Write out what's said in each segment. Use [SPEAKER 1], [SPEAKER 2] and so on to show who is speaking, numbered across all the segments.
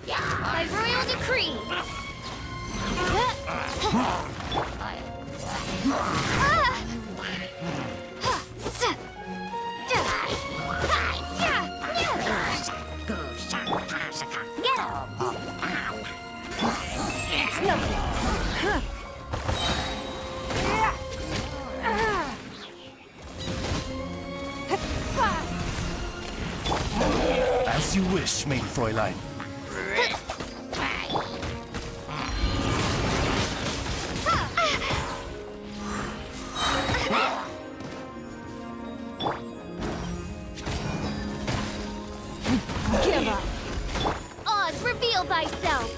[SPEAKER 1] By royal decree. Get him! It's nothing.
[SPEAKER 2] As you wish, mein Fräulein.
[SPEAKER 1] Give up. Oz, reveal thyself.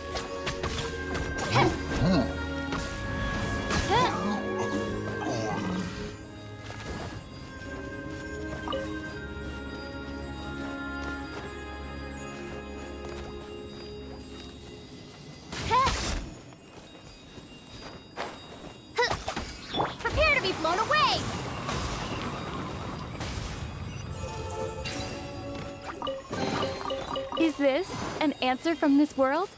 [SPEAKER 1] Prepare to be blown away.
[SPEAKER 3] Is this an answer from this world?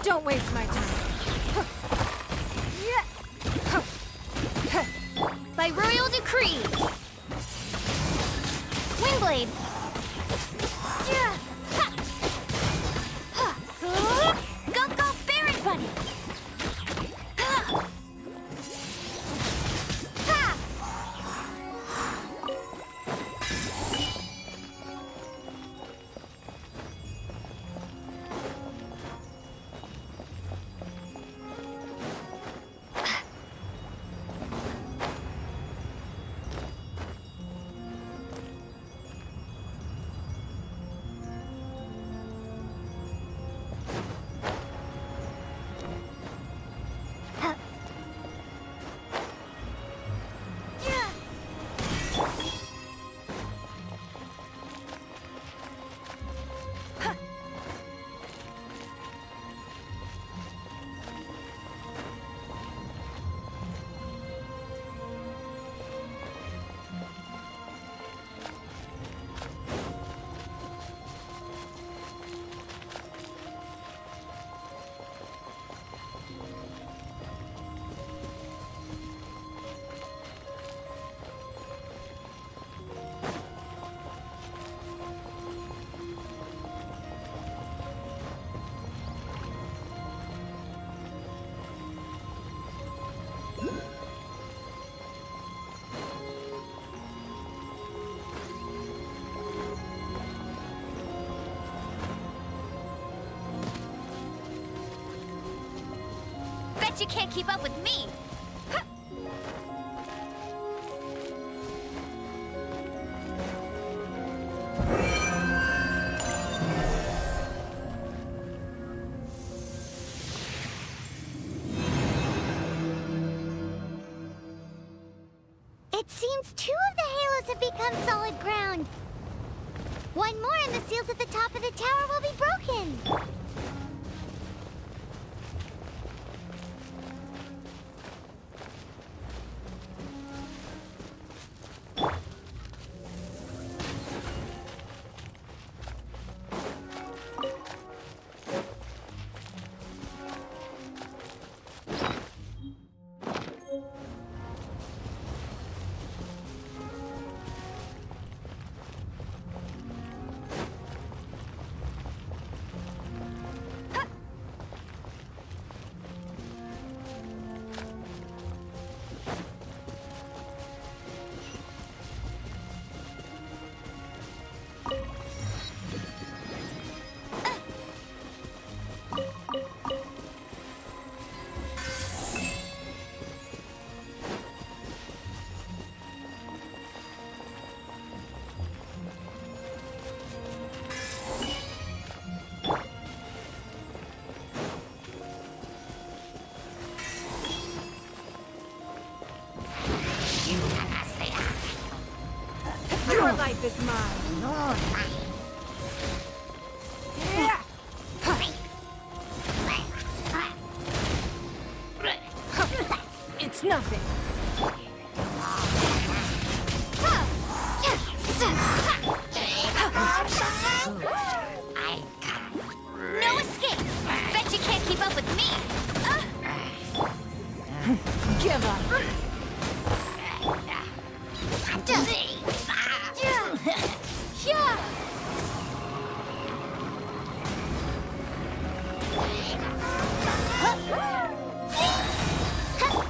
[SPEAKER 1] Don't waste my time. By royal decree. Windblade. Go, go, Baron Bunny. Bet you can't keep up with me.
[SPEAKER 4] It seems 2 of the halos have become solid ground. 1 more and the seals at the top of the tower will be broken.
[SPEAKER 1] Your life is mine.
[SPEAKER 4] Your life.
[SPEAKER 1] Yeah.
[SPEAKER 5] nothing.
[SPEAKER 1] No escape! Bet you can't keep up with me!
[SPEAKER 5] Give up.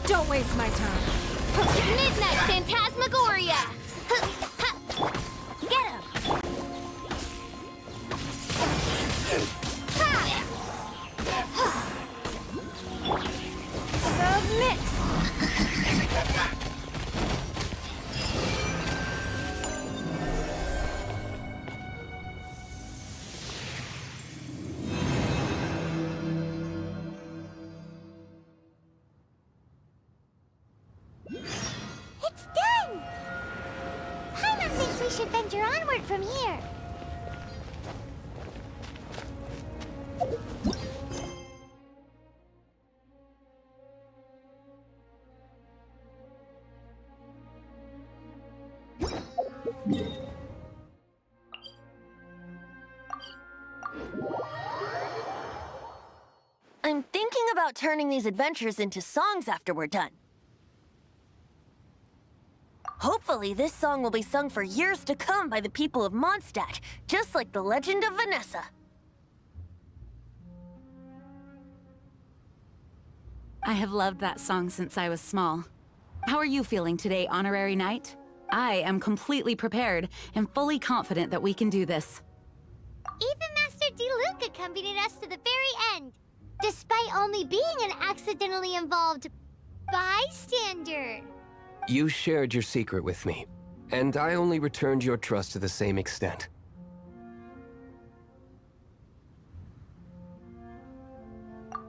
[SPEAKER 5] Don't waste my time.
[SPEAKER 1] Midnight Phantasmagoria! Get him!
[SPEAKER 5] Submit.
[SPEAKER 4] It's done! Paimon thinks we should venture onward from here.
[SPEAKER 6] I'm thinking about turning these adventures into songs after we're done. Hopefully, this song will be sung for years to come by the people of Mondstadt, just like the legend of Vanessa.
[SPEAKER 3] I have loved that song since I was small. How are you feeling today, Honorary Knight? I am completely prepared and fully confident that we can do this.
[SPEAKER 4] Even Master Diluc accompanied us to the very end, despite only being an accidentally involved bystander.
[SPEAKER 7] You shared your secret with me, and I only returned your trust to the same extent.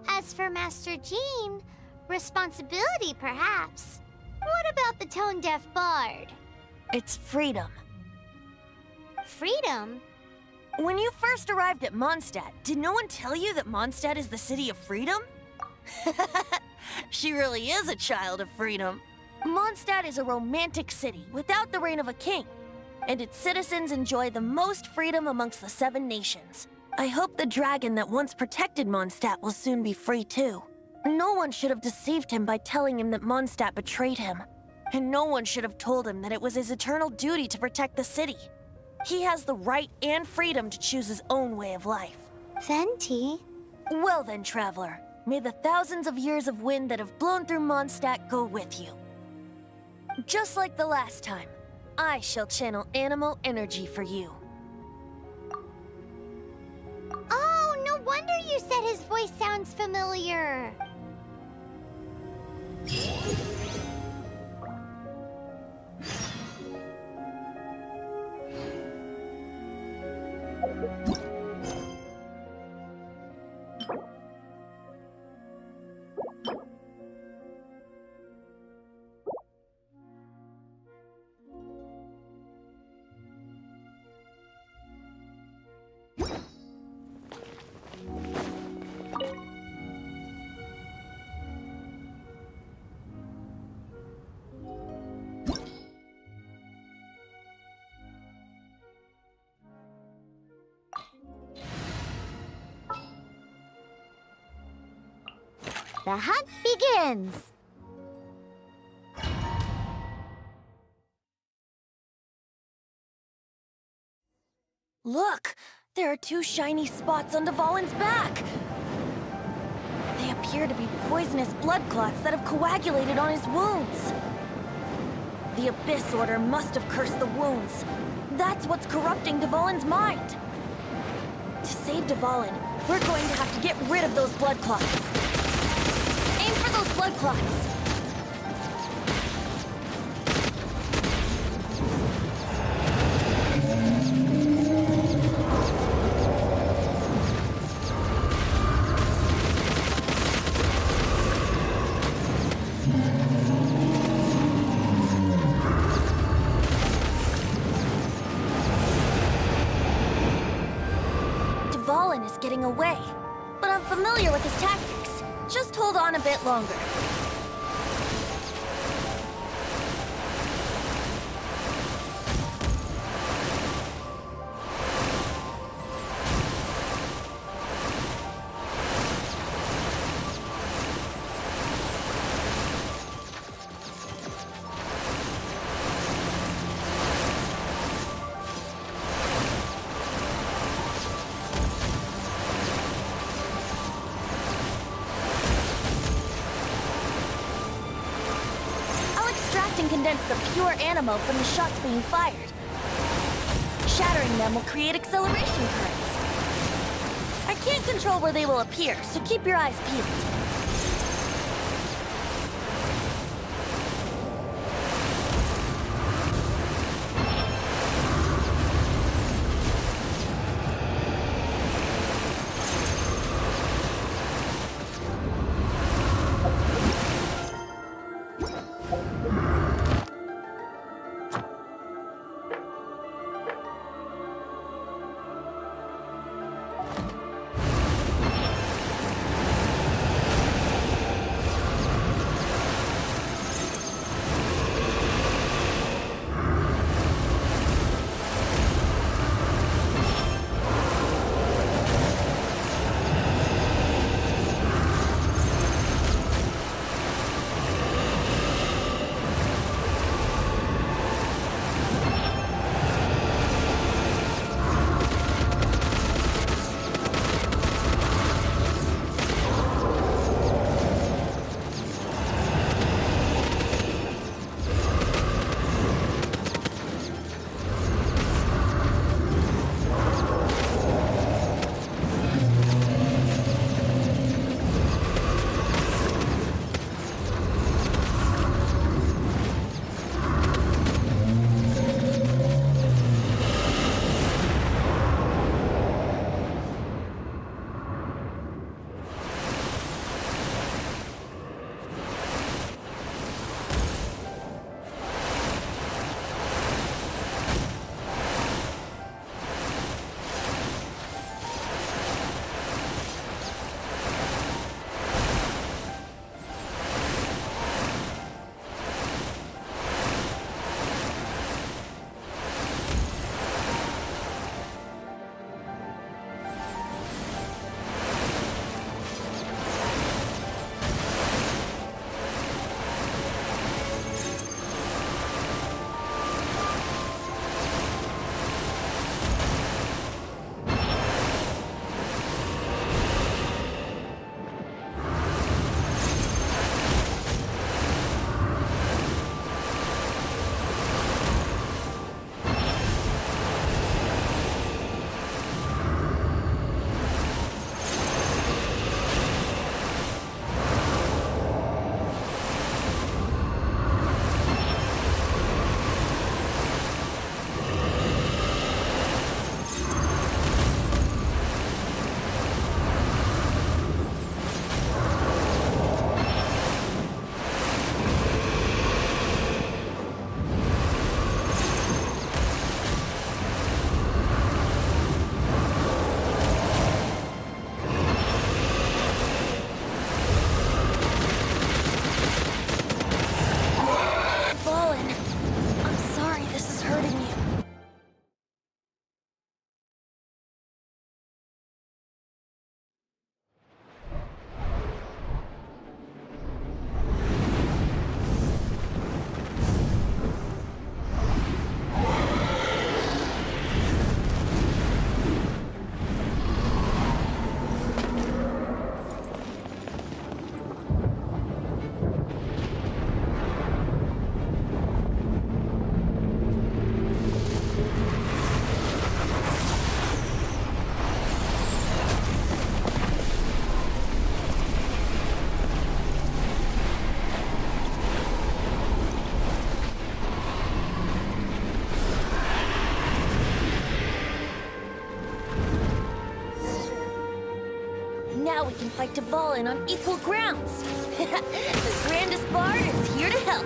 [SPEAKER 4] As for Master Jean, responsibility perhaps. What about the tone-deaf bard?
[SPEAKER 6] It's freedom.
[SPEAKER 4] Freedom?
[SPEAKER 6] When you first arrived at Mondstadt, did no one tell you that Mondstadt is the city of freedom? She really is a child of freedom. Mondstadt is a romantic city without the reign of a king, and its citizens enjoy the most freedom amongst the 7 nations. I hope the dragon that once protected Mondstadt will soon be free too. No one should have deceived him by telling him that Mondstadt betrayed him, and no one should have told him that it was his eternal duty to protect the city. He has the right and freedom to choose his own way of life.
[SPEAKER 4] Venti?
[SPEAKER 6] Well then, traveler, may the thousands of years of wind that have blown through Mondstadt go with you. Just like the last time, I shall channel animal energy for you.
[SPEAKER 4] Oh, no wonder you said his voice sounds familiar. The hunt begins!
[SPEAKER 6] Look! There are 2 shiny spots on Dvalin's back! They appear to be poisonous blood clots that have coagulated on his wounds. The Abyss Order must have cursed the wounds. That's what's corrupting Dvalin's mind. To save Dvalin, we're going to have to get rid of those blood clots. Aim for those blood clots. Dvalin is getting away, but I'm familiar with his tactics. Just hold on a bit longer. condense the pure animo from the shots being fired. Shattering them will create acceleration currents. I can't control where they will appear, so keep your eyes peeled. Now we can fight Dvalin on equal grounds. The grandest bard is here to help.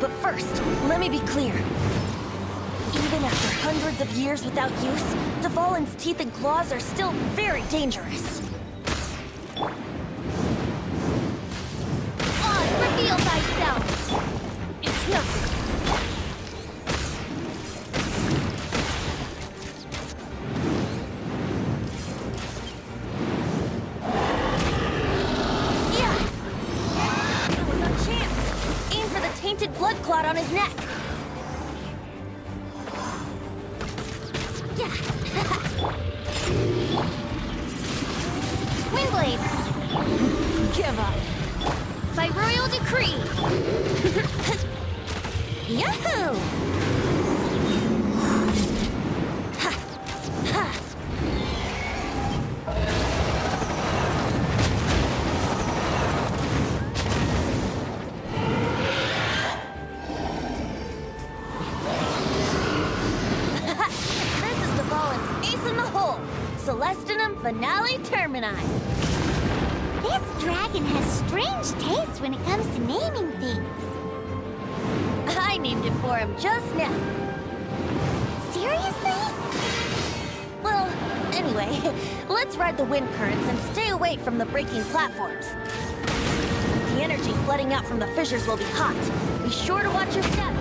[SPEAKER 6] But first, let me be clear. Even after hundreds of years without use, Dvalin's teeth and claws are still very dangerous.
[SPEAKER 4] Oz, reveal thyself!
[SPEAKER 6] It's nothing. Blood clot on his neck. Yeah.
[SPEAKER 4] Windblade!
[SPEAKER 5] Give up.
[SPEAKER 1] by royal decree.
[SPEAKER 6] Yahoo! Celestinum Finale Termini.
[SPEAKER 4] This dragon has strange taste when it comes to naming things.
[SPEAKER 6] I named it for him just now.
[SPEAKER 4] Seriously?
[SPEAKER 6] Well, anyway, let's ride the wind currents and stay away from the breaking platforms. The energy flooding out from the fissures will be hot. Be sure to watch your step.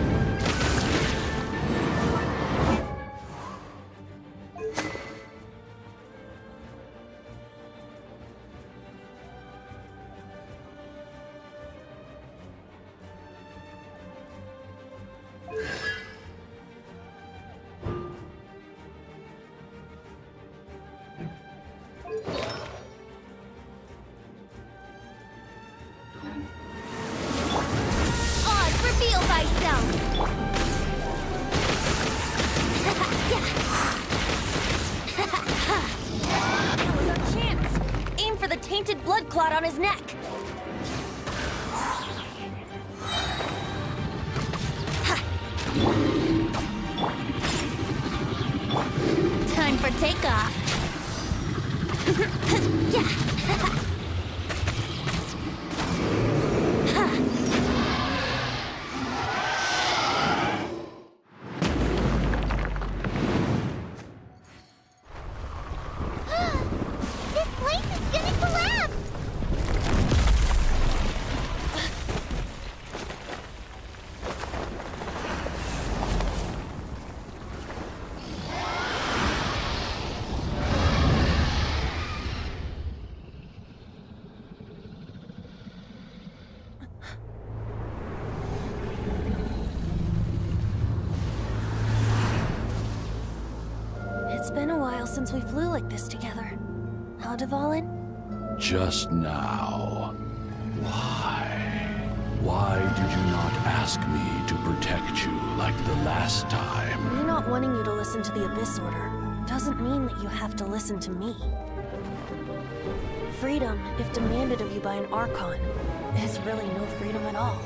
[SPEAKER 1] Reveal thyself!
[SPEAKER 6] That was our chance! Aim for the tainted blood clot on his neck!
[SPEAKER 1] Time for takeoff.
[SPEAKER 4] This place is gonna collapse!
[SPEAKER 6] It's been a while since we flew like this together. Huh, Dvalin?
[SPEAKER 8] Just now. Why? Why did you not ask me to protect you like the last time?
[SPEAKER 6] Me not wanting you to listen to the Abyss Order doesn't mean that you have to listen to me. Freedom, if demanded of you by an Archon, is really no freedom at all.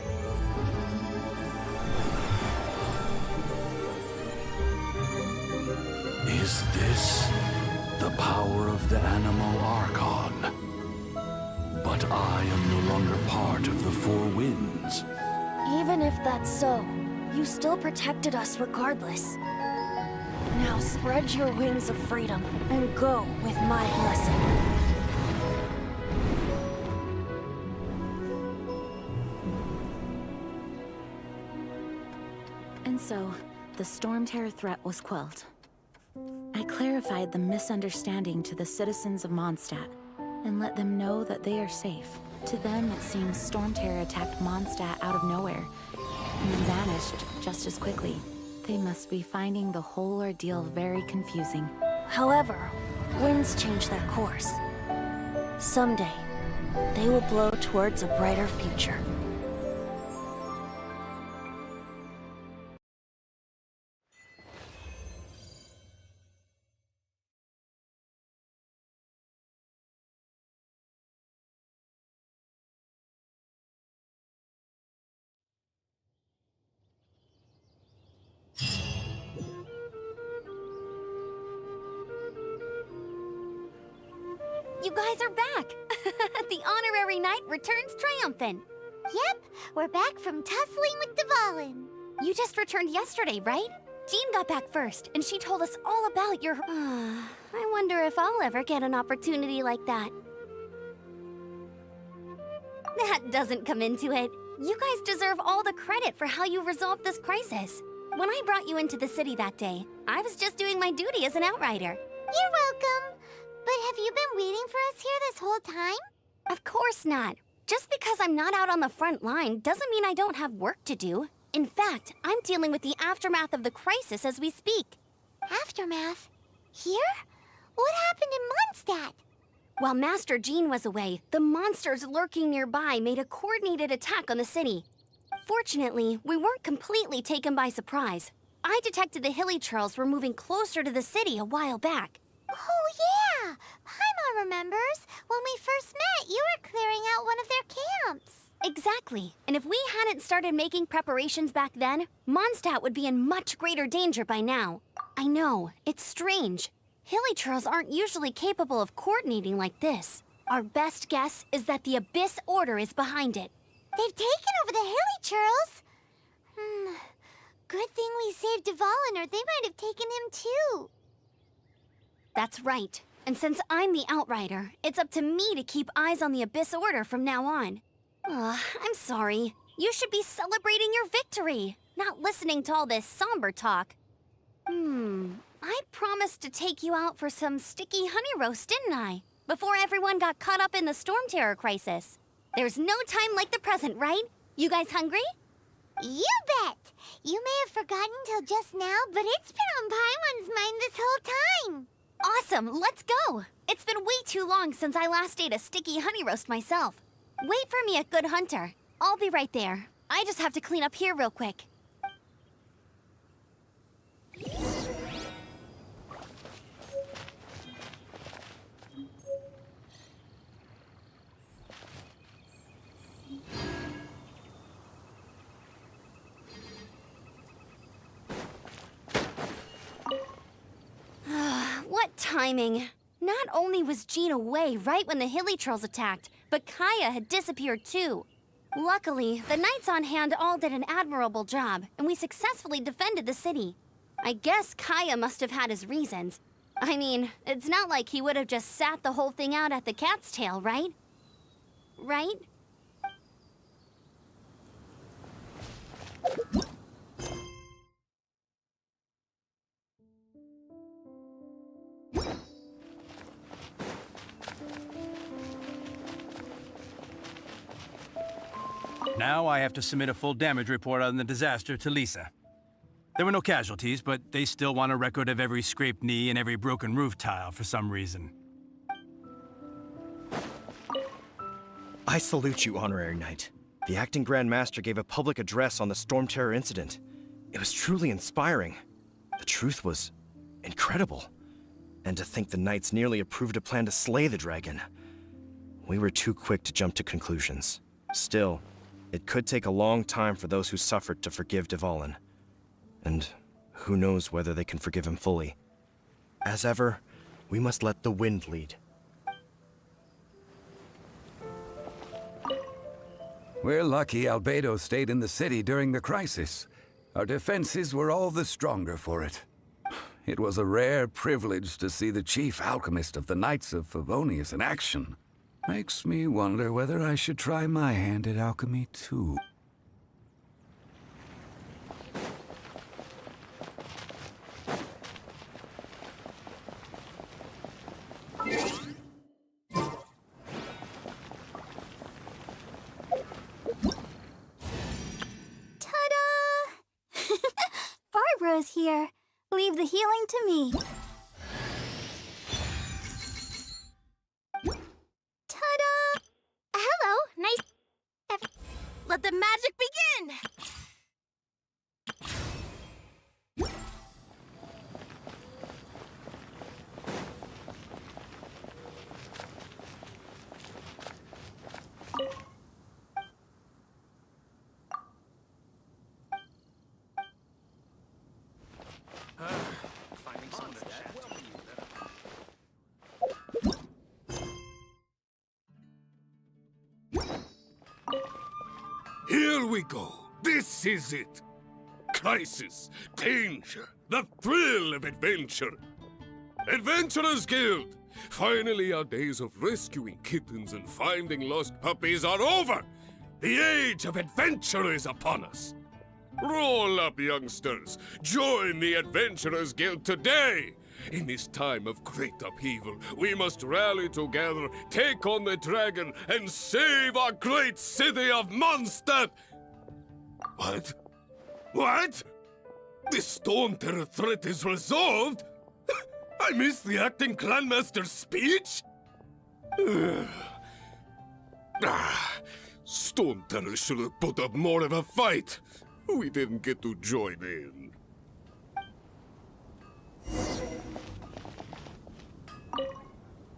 [SPEAKER 8] Is this the power of the Animal Archon? But I am no longer part of the Four Winds.
[SPEAKER 6] Even if that's so, you still protected us regardless. Now spread your wings of freedom and go with my blessing.
[SPEAKER 3] And so, the Storm Terror threat was quelled. I clarified the misunderstanding to the citizens of Mondstadt and let them know that they are safe. To them, it seems Storm Terror attacked Mondstadt out of nowhere and then vanished just as quickly. They must be finding the whole ordeal very confusing.
[SPEAKER 6] However, winds change their course. Someday, they will blow towards a brighter future.
[SPEAKER 1] You guys are back! The honorary knight returns triumphant.
[SPEAKER 4] Yep, we're back from tussling with Dvalin.
[SPEAKER 1] You just returned yesterday, right? Jean got back first, and she told us all about your... I wonder if I'll ever get an opportunity like that. That doesn't come into it. You guys deserve all the credit for how you resolved this crisis. When I brought you into the city that day, I was just doing my duty as an outrider.
[SPEAKER 4] You're welcome. But have you been waiting for us here this whole time?
[SPEAKER 1] Of course not. Just because I'm not out on the front line doesn't mean I don't have work to do. In fact, I'm dealing with the aftermath of the crisis as we speak.
[SPEAKER 4] Aftermath? Here? What happened in Mondstadt?
[SPEAKER 1] While Master Jean was away, the monsters lurking nearby made a coordinated attack on the city. Fortunately, we weren't completely taken by surprise. I detected the hilly churls were moving closer to the city a while back.
[SPEAKER 4] Oh, yeah! Paimon remembers. When we first met, you were clearing out one of their camps.
[SPEAKER 1] Exactly. And if we hadn't started making preparations back then, Mondstadt would be in much greater danger by now. I know, it's strange. Hilly churls aren't usually capable of coordinating like this. Our best guess is that the Abyss Order is behind it.
[SPEAKER 4] They've taken over the hilly churls. Good thing we saved Dvalin, or they might have taken him too.
[SPEAKER 1] That's right. And since I'm the Outrider, it's up to me to keep eyes on the Abyss Order from now on. I'm sorry. You should be celebrating your victory, not listening to all this somber talk. I promised to take you out for some sticky honey roast, didn't I? Before everyone got caught up in the storm terror crisis. There's no time like the present, right? You guys hungry?
[SPEAKER 4] You bet! You may have forgotten till just now, but it's been on Paimon's mind this whole time.
[SPEAKER 1] Awesome, let's go! It's been way too long since I last ate a sticky honey roast myself. Wait for me at Good Hunter. I'll be right there. I just have to clean up here real quick. What timing! Not only was Jean away right when the hilly trolls attacked, but Kaya had disappeared too. Luckily, the knights on hand all did an admirable job, and we successfully defended the city. I guess Kaya must have had his reasons. I mean, it's not like he would have just sat the whole thing out at the cat's tail, right? Right?
[SPEAKER 9] Now I have to submit a full damage report on the disaster to Lisa. There were no casualties, but they still want a record of every scraped knee and every broken roof tile for some reason.
[SPEAKER 10] I salute you, Honorary Knight. The Acting Grand Master gave a public address on the Storm Terror incident. It was truly inspiring. The truth was incredible. And to think the Knights nearly approved a plan to slay the dragon. We were too quick to jump to conclusions. Still, it could take a long time for those who suffered to forgive Dvalin. And who knows whether they can forgive him fully. As ever, we must let the wind lead.
[SPEAKER 11] We're lucky Albedo stayed in the city during the crisis. Our defenses were all the stronger for it. It was a rare privilege to see the chief alchemist of the Knights of Favonius in action. Makes me wonder whether I should try my hand at alchemy too.
[SPEAKER 4] Ta-da! Barbara's here. Leave the healing to me. Ta-da! Hello, nice...
[SPEAKER 6] Let the magic begin!
[SPEAKER 12] Here we go. This is it. Crisis, danger, the thrill of adventure. Adventurers Guild! Finally, our days of rescuing kittens and finding lost puppies are over. The age of adventure is upon us. Roll up, youngsters. Join the Adventurers Guild today. In this time of great upheaval, we must rally together, take on the dragon, and save our great city of Mondstadt! What? What? The Storm Terror threat is resolved? I missed the Acting Grandmaster's speech? Storm Terror should have put up more of a fight. We didn't get to join in.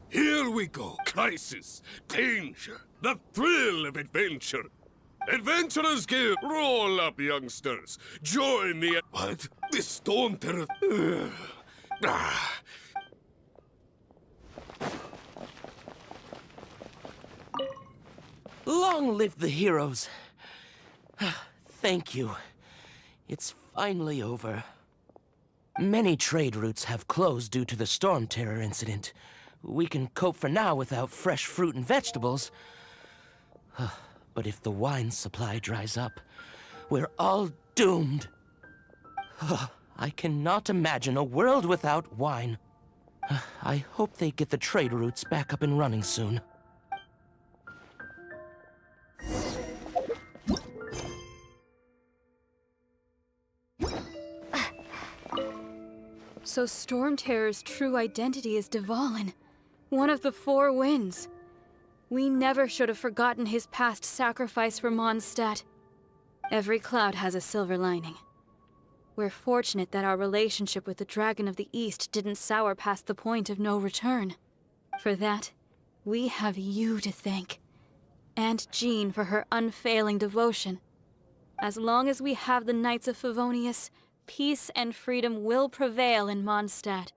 [SPEAKER 12] Here we go. Crisis, danger, the thrill of adventure. Adventurers Guild, roll up, youngsters. Join the... What? The Storm Terror...
[SPEAKER 13] Long live the heroes. Thank you. It's finally over. Many trade routes have closed due to the Storm Terror incident. We can cope for now without fresh fruit and vegetables. But if the wine supply dries up, we're all doomed. I cannot imagine a world without wine. I hope they get the trade routes back up and running soon.
[SPEAKER 5] So Storm Terror's true identity is Dvalin, one of the Four Winds. We never should have forgotten his past sacrifice for Mondstadt. Every cloud has a silver lining. We're fortunate that our relationship with the Dragon of the East didn't sour past the point of no return. For that, we have you to thank. And Jean for her unfailing devotion. As long as we have the Knights of Favonius, peace and freedom will prevail in Mondstadt.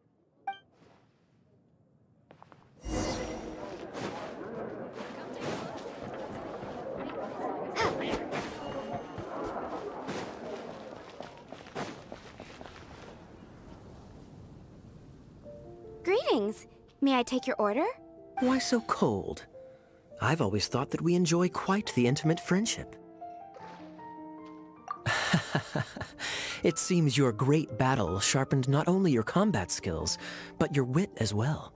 [SPEAKER 1] Greetings. May I take your order?
[SPEAKER 14] Why so cold? I've always thought that we enjoy quite the intimate friendship. It seems your great battle sharpened not only your combat skills, but your wit as well.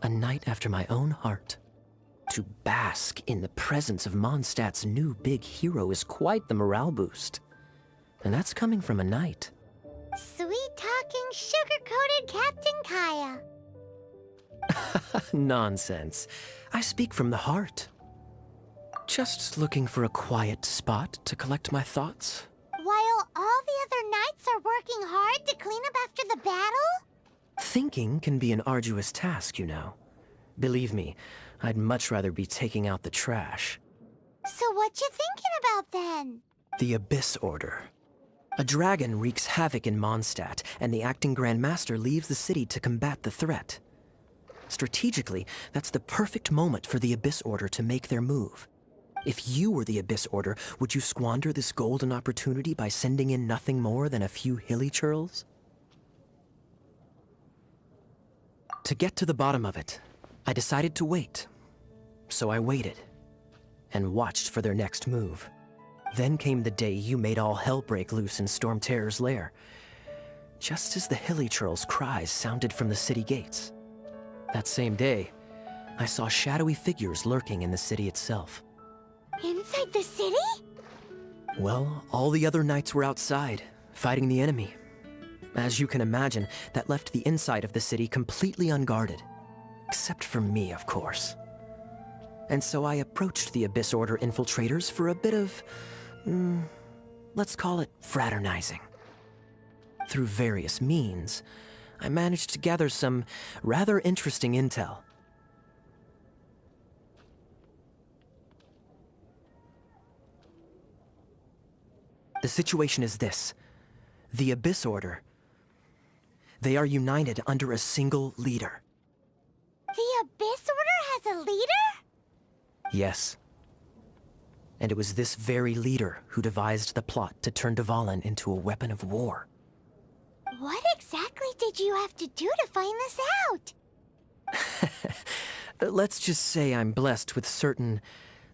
[SPEAKER 14] A knight after my own heart. To bask in the presence of Mondstadt's new big hero is quite the morale boost. And that's coming from a knight.
[SPEAKER 4] Sweet-talking, sugar-coated Captain Kaya.
[SPEAKER 14] Nonsense. I speak from the heart. Just looking for a quiet spot to collect my thoughts.
[SPEAKER 4] While all the other knights are working hard to clean up after the battle?
[SPEAKER 14] Thinking can be an arduous task, you know. Believe me, I'd much rather be taking out the trash.
[SPEAKER 4] So what you thinking about then?
[SPEAKER 14] The Abyss Order. A dragon wreaks havoc in Mondstadt, and the acting Grand Master leaves the city to combat the threat. Strategically, that's the perfect moment for the Abyss Order to make their move. If you were the Abyss Order, would you squander this golden opportunity by sending in nothing more than a few hilly churls? To get to the bottom of it, I decided to wait. So I waited, and watched for their next move. Then came the day you made all hell break loose in Storm Terror's lair, just as the hilly churls' cries sounded from the city gates. That same day, I saw shadowy figures lurking in the city itself.
[SPEAKER 4] Inside the city?
[SPEAKER 14] Well, all the other knights were outside, fighting the enemy. As you can imagine, that left the inside of the city completely unguarded. Except for me, of course. And so I approached the Abyss Order infiltrators for a bit of, let's call it fraternizing. Through various means, I managed to gather some rather interesting intel. The situation is this. The Abyss Order, they are united under a single leader.
[SPEAKER 4] The Abyss Order has a leader?
[SPEAKER 14] Yes. And it was this very leader who devised the plot to turn Dvalin into a weapon of war.
[SPEAKER 4] What exactly did you have to do to find this out?
[SPEAKER 14] Let's just say I'm blessed with certain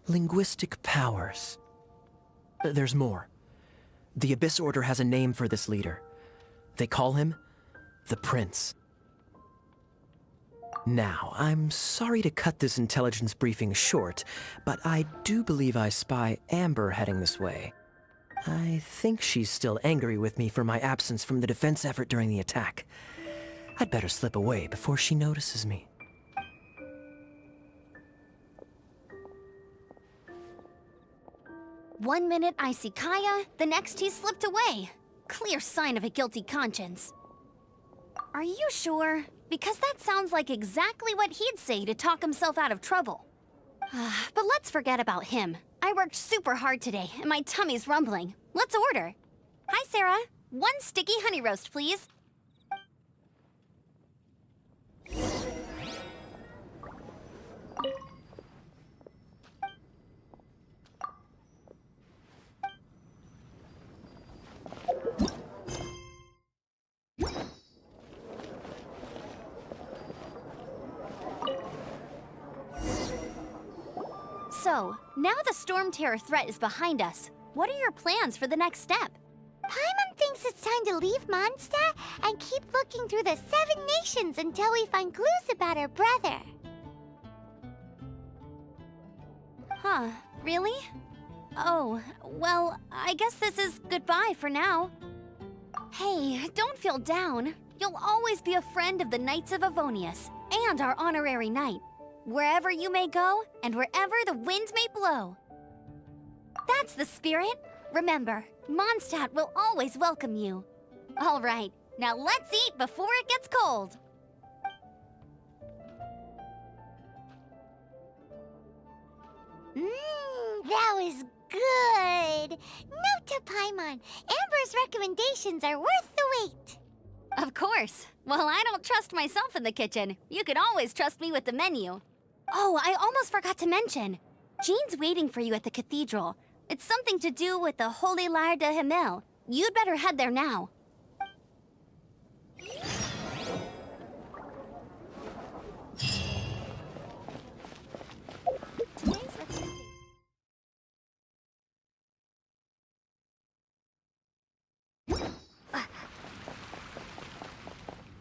[SPEAKER 14] linguistic powers. There's more. The Abyss Order has a name for this leader. They call him the Prince. Now, I'm sorry to cut this intelligence briefing short, but I do believe I spy Amber heading this way. I think she's still angry with me for my absence from the defense effort during the attack. I'd better slip away before she notices me.
[SPEAKER 1] One minute I see Kaya, the next he slipped away. Clear sign of a guilty conscience. Are you sure? Because that sounds like exactly what he'd say to talk himself out of trouble. But let's forget about him. I worked super hard today, and my tummy's rumbling. Let's order. Hi, Sarah. 1 sticky honey roast, please. So, now the Storm Terror threat is behind us. What are your plans for the next step?
[SPEAKER 4] Paimon thinks it's time to leave Mondstadt and keep looking through the 7 nations until we find clues about her brother.
[SPEAKER 1] Huh, really? Oh, well, I guess this is goodbye for now. Hey, don't feel down. You'll always be a friend of the Knights of Avonius, and our honorary knight. Wherever you may go, and wherever the wind may blow. That's the spirit. Remember, Mondstadt will always welcome you. All right, now let's eat before it gets cold.
[SPEAKER 4] That was good. Note to Paimon, Amber's recommendations are worth the wait.
[SPEAKER 1] Of course. Well, I don't trust myself in the kitchen. You can always trust me with the menu. Oh, I almost forgot to mention. Jean's waiting for you at the cathedral. It's something to do with the Holy Lyre de Himmel. You'd better head there now.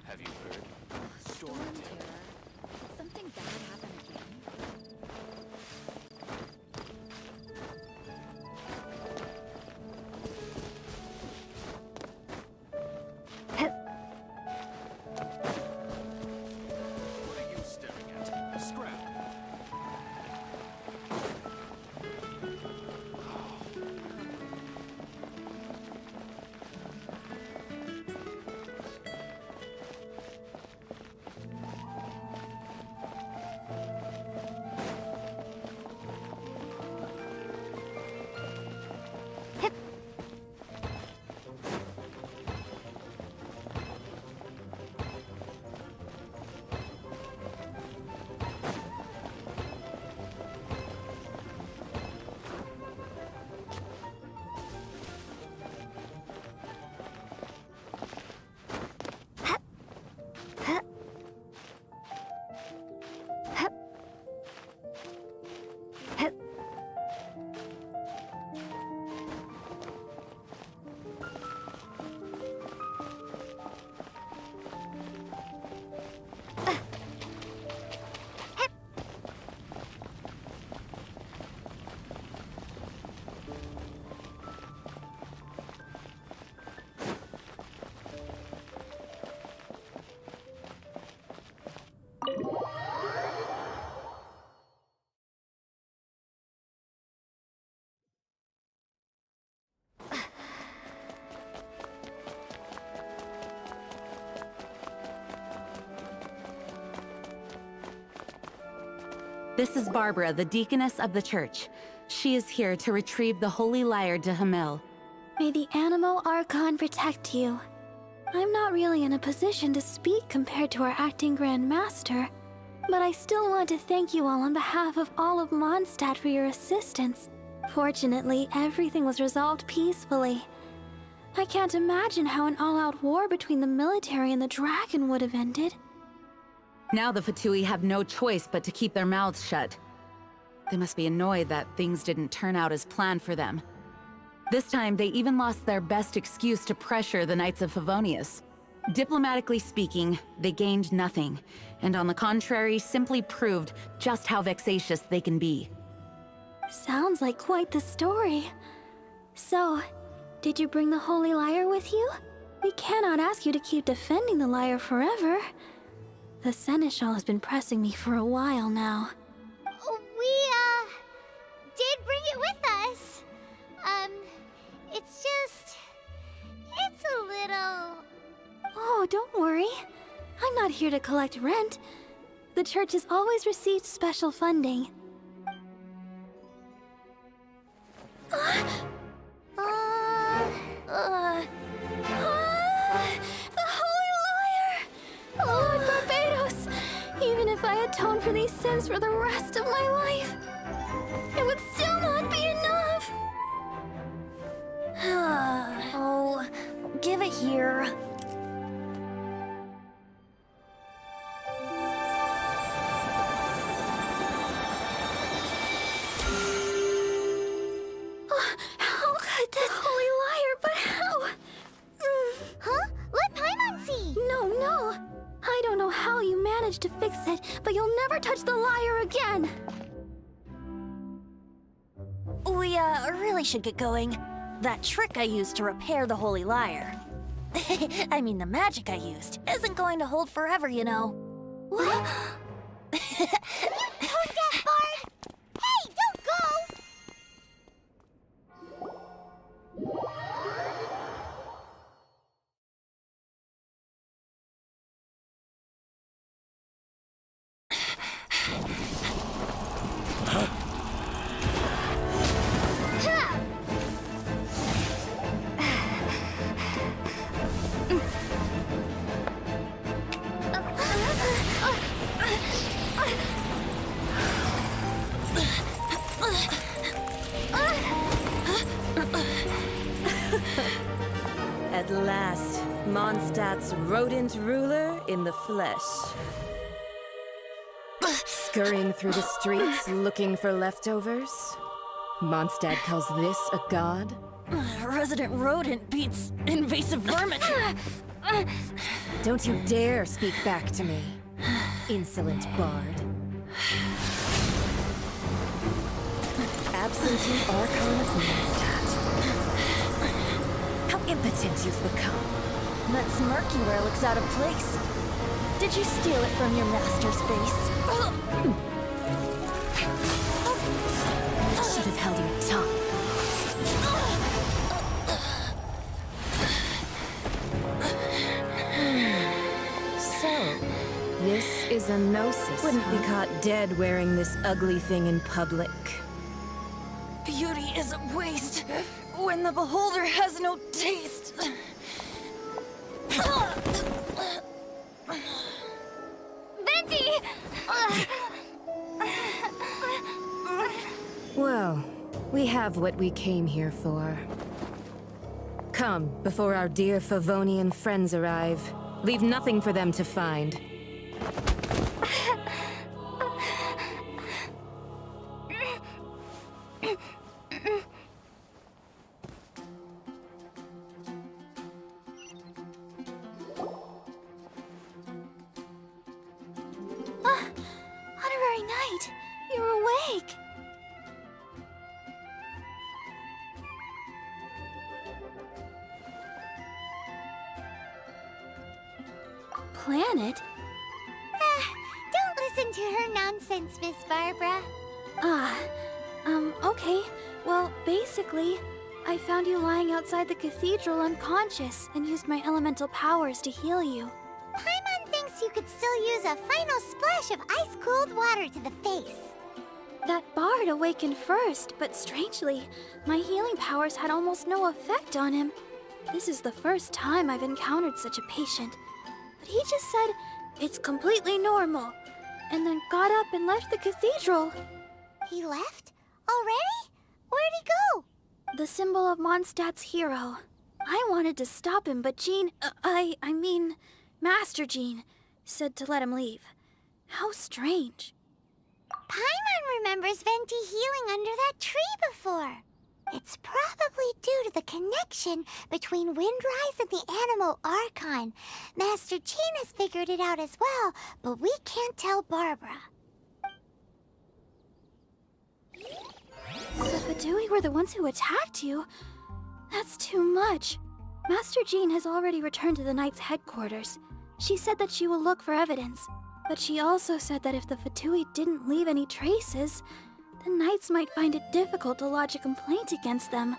[SPEAKER 7] Have you heard?
[SPEAKER 3] Storm Terror. Did something bad happen again?
[SPEAKER 2] What are you staring at? Scrap.
[SPEAKER 3] This is Barbara, the deaconess of the church. She is here to retrieve the Holy Lyre de Himmel.
[SPEAKER 15] May the Animo Archon protect you. I'm not really in a position to speak compared to our acting Grand Master, but I still want to thank you all on behalf of all of Mondstadt for your assistance. Fortunately, everything was resolved peacefully. I can't imagine how an all-out war between the military and the dragon would have ended.
[SPEAKER 3] Now the Fatui have no choice but to keep their mouths shut. They must be annoyed that things didn't turn out as planned for them. This time, they even lost their best excuse to pressure the Knights of Favonius. Diplomatically speaking, they gained nothing, and on the contrary, simply proved just how vexatious they can be.
[SPEAKER 15] Sounds like quite the story. So, did you bring the Holy Lyre with you? We cannot ask you to keep defending the lyre forever. The Seneschal has been pressing me for a while now.
[SPEAKER 4] We, did bring it with us.
[SPEAKER 15] don't worry. I'm not here to collect rent. The church has always received special funding. The Holy Liar! Lord Barbados! Even if I atone for these sins for the rest of my life, it would still not be enough!
[SPEAKER 1] Oh, give it here.
[SPEAKER 15] How could this Holy Liar, but how?
[SPEAKER 4] Huh? Let Paimon see!
[SPEAKER 15] No. I don't know how you managed to fix it, but you'll never touch the liar again!
[SPEAKER 1] We, really should get going. That trick I used to repair the Holy Liar. I mean, the magic I used isn't going to hold forever, you know.
[SPEAKER 4] What? Tone deaf, Bard! Hey, don't go!
[SPEAKER 16] At last, Mondstadt's rodent ruler in the flesh. Scurrying through the streets looking for leftovers? Mondstadt calls this a god?
[SPEAKER 1] Resident rodent beats invasive vermin.
[SPEAKER 16] Don't you dare speak back to me, insolent bard. Absentee Archon of Mondstadt. How impotent you've become.
[SPEAKER 1] That smirky wear looks out of place. Did you steal it from your master's face?
[SPEAKER 16] You should have held your tongue. So, this is a gnosis. Wouldn't be caught dead wearing this ugly thing in public.
[SPEAKER 1] Beauty is a waste when the beholder has no taste.
[SPEAKER 4] Venti!
[SPEAKER 16] Well, we have what we came here for. Come, before our dear Favonian friends arrive. Leave nothing for them to find.
[SPEAKER 15] Honorary Knight, you're awake! Planet?
[SPEAKER 4] Don't listen to her nonsense, Miss Barbara.
[SPEAKER 15] Okay. Well, basically, I found you lying outside the cathedral unconscious and used my elemental powers to heal you.
[SPEAKER 4] Paimon thinks you could still use a final splash of ice-cold water to the face.
[SPEAKER 15] That bard awakened first, but strangely, my healing powers had almost no effect on him. This is the first time I've encountered such a patient. But he just said, it's completely normal, and then got up and left the cathedral.
[SPEAKER 4] He left? Already? Where'd he go?
[SPEAKER 15] The symbol of Mondstadt's hero. I wanted to stop him, but Jean, I mean, Master Jean, said to let him leave. How strange.
[SPEAKER 4] Paimon remembers Venti healing under that tree before. It's probably due to the connection between Windrise and the Animal Archon. Master Jean has figured it out as well, but we can't tell Barbara.
[SPEAKER 15] The Fadui were the ones who attacked you? That's too much. Master Jean has already returned to the Knight's headquarters. She said that she will look for evidence, but she also said that if the Fadui didn't leave any traces, the Knights might find it difficult to lodge a complaint against them.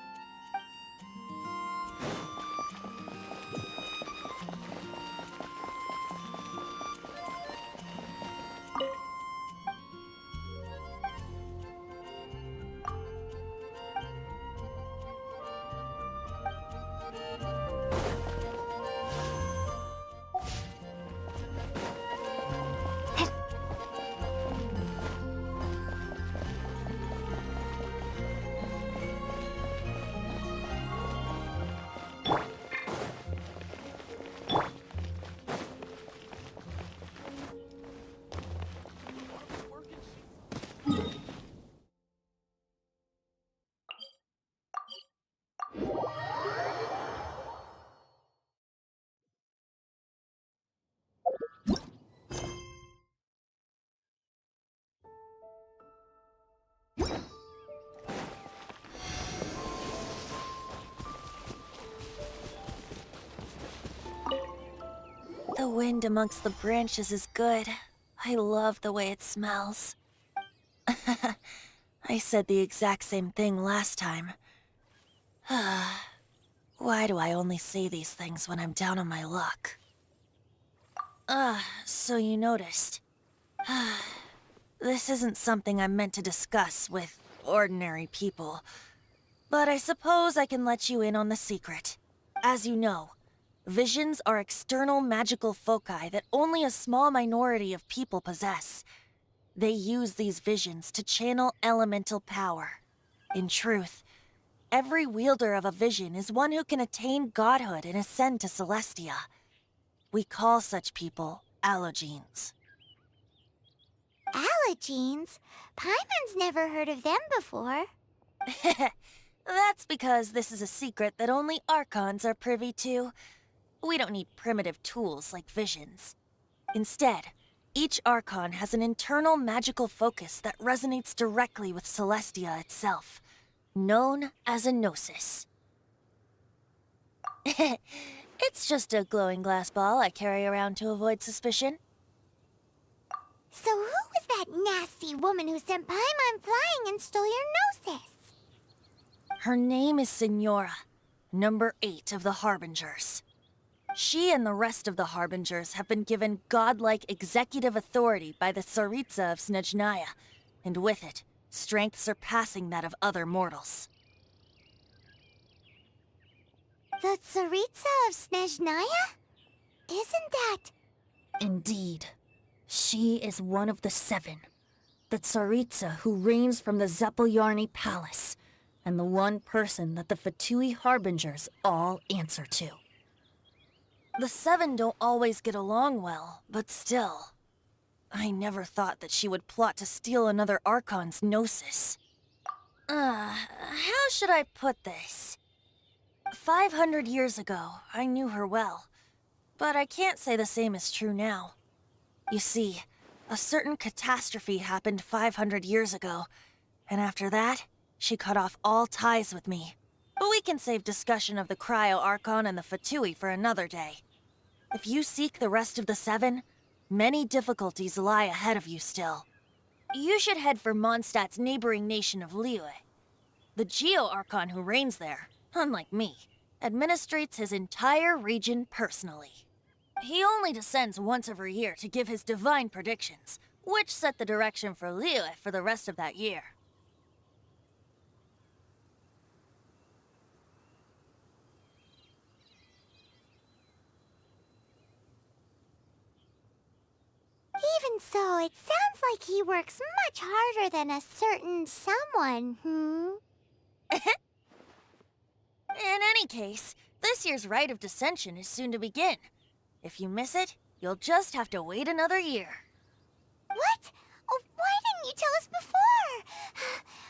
[SPEAKER 6] wind amongst the branches is good. I love the way it smells. I said the exact same thing last time. Why do I only say these things when I'm down on my luck? So you noticed. This isn't something I'm meant to discuss with ordinary people. But I suppose I can let you in on the secret. As you know, visions are external magical foci that only a small minority of people possess. They use these visions to channel elemental power. In truth, every wielder of a vision is one who can attain godhood and ascend to Celestia. We call such people allogenes.
[SPEAKER 4] Allogenes? Paimon's never heard of them before.
[SPEAKER 6] That's because this is a secret that only Archons are privy to. We don't need primitive tools like visions. Instead, each Archon has an internal magical focus that resonates directly with Celestia itself, known as a gnosis. It's just a glowing glass ball I carry around to avoid suspicion.
[SPEAKER 4] So who was that nasty woman who sent Paimon flying and stole your gnosis?
[SPEAKER 6] Her name is Signora, number 8 of the Harbingers. She and the rest of the Harbingers have been given godlike executive authority by the Tsaritsa of Snezhnaya, and with it, strength surpassing that of other mortals.
[SPEAKER 4] The Tsaritsa of Snezhnaya? Isn't that...
[SPEAKER 6] Indeed. She is one of the 7. The Tsaritsa who reigns from the Zepelyarny Palace, and the one person that the Fatui Harbingers all answer to. The 7 don't always get along well, but still. I never thought that she would plot to steal another Archon's gnosis. How should I put this? 500 years ago, I knew her well, but I can't say the same is true now. You see, a certain catastrophe happened 500 years ago, and after that, she cut off all ties with me. But we can save discussion of the Cryo-Archon and the Fatui for another day. If you seek the rest of the 7, many difficulties lie ahead of you still. You should head for Mondstadt's neighboring nation of Liyue. The Geo-Archon who reigns there, unlike me, administrates his entire region personally. He only descends once every year to give his divine predictions, which set the direction for Liyue for the rest of that year.
[SPEAKER 4] Even so, it sounds like he works much harder than a certain someone,
[SPEAKER 6] In any case, this year's Rite of Dissension is soon to begin. If you miss it, you'll just have to wait another year.
[SPEAKER 4] What? Oh, why didn't you tell us before?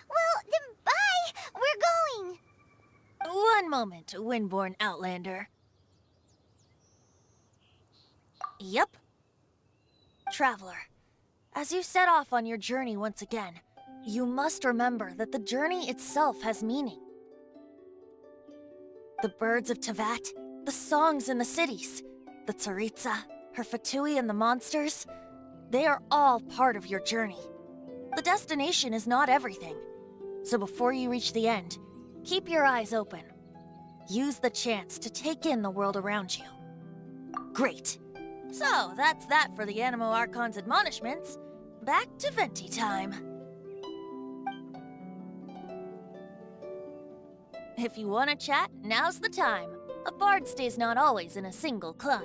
[SPEAKER 4] Well, then bye! We're going!
[SPEAKER 6] One moment, Windborn Outlander. Yep. Traveler, as you set off on your journey once again, you must remember that the journey itself has meaning. The birds of Tevat, the songs in the cities, the Tsaritsa, her Fatui and the monsters, they are all part of your journey. The destination is not everything, so before you reach the end, keep your eyes open. Use the chance to take in the world around you. Great. So, that's that for the Animo Archon's admonishments. Back to Venti time. If you want to chat, now's the time. A bard stays not always in a single climb.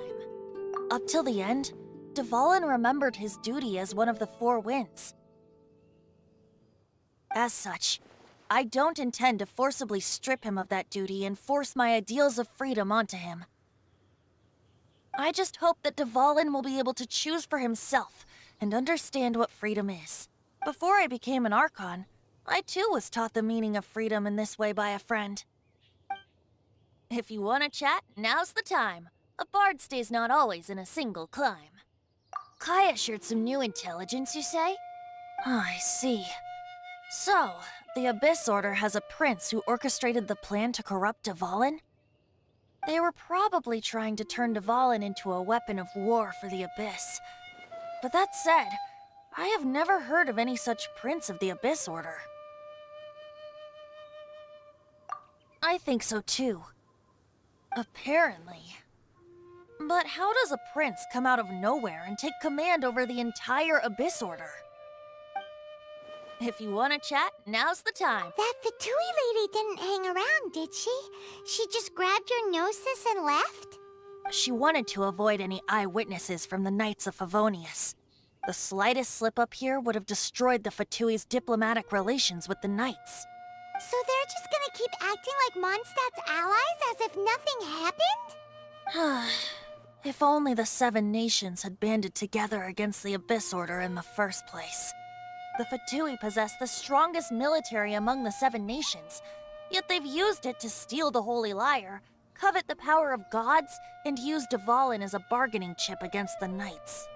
[SPEAKER 6] Up till the end, Dvalin remembered his duty as one of the 4 winds. As such, I don't intend to forcibly strip him of that duty and force my ideals of freedom onto him. I just hope that Dvalin will be able to choose for himself and understand what freedom is. Before I became an Archon, I too was taught the meaning of freedom in this way by a friend. If you want to chat, now's the time. A bard stays not always in a single climb. Kaya shared some new intelligence, you say? Oh, I see. So, the Abyss Order has a prince who orchestrated the plan to corrupt Dvalin? They were probably trying to turn Dvalin into a weapon of war for the Abyss. But that said, I have never heard of any such Prince of the Abyss Order. I think so too. Apparently. But how does a prince come out of nowhere and take command over the entire Abyss Order? If you want to chat, now's the time.
[SPEAKER 4] That Fatui lady didn't hang around, did she? She just grabbed your gnosis and left?
[SPEAKER 6] She wanted to avoid any eyewitnesses from the Knights of Favonius. The slightest slip-up here would have destroyed the Fatui's diplomatic relations with the Knights.
[SPEAKER 4] So they're just gonna keep acting like Mondstadt's allies as if nothing happened?
[SPEAKER 6] If only the 7 nations had banded together against the Abyss Order in the first place. The Fatui possess the strongest military among the 7 nations, yet they've used it to steal the Holy Lyre, covet the power of gods, and use Dvalin as a bargaining chip against the Knights.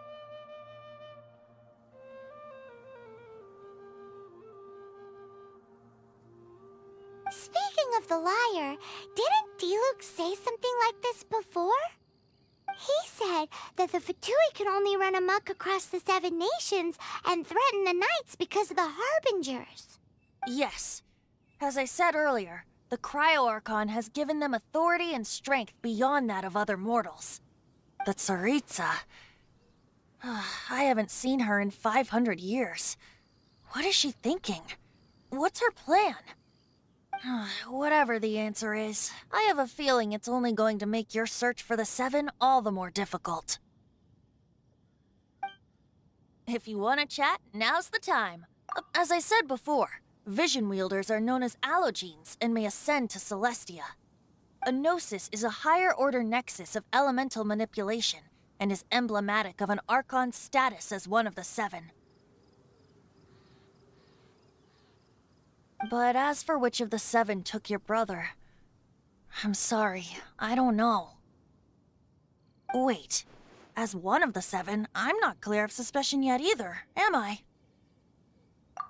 [SPEAKER 4] Speaking of the lyre, didn't Diluc say something like this before? He said that the Fatui could only run amok across the 7 nations and threaten the Knights because of the Harbingers.
[SPEAKER 6] Yes. As I said earlier, the Cryo-Archon has given them authority and strength beyond that of other mortals. The Tsaritsa... I haven't seen her in 500 years. What is she thinking? What's her plan? Whatever the answer is, I have a feeling it's only going to make your search for the 7 all the more difficult. If you want to chat, now's the time. As I said before, vision wielders are known as allogenes and may ascend to Celestia. A gnosis is a higher-order nexus of elemental manipulation and is emblematic of an Archon's status as one of the 7. But as for which of the 7 took your brother, I'm sorry, I don't know. Wait, as one of the 7, I'm not clear of suspicion yet either, am I?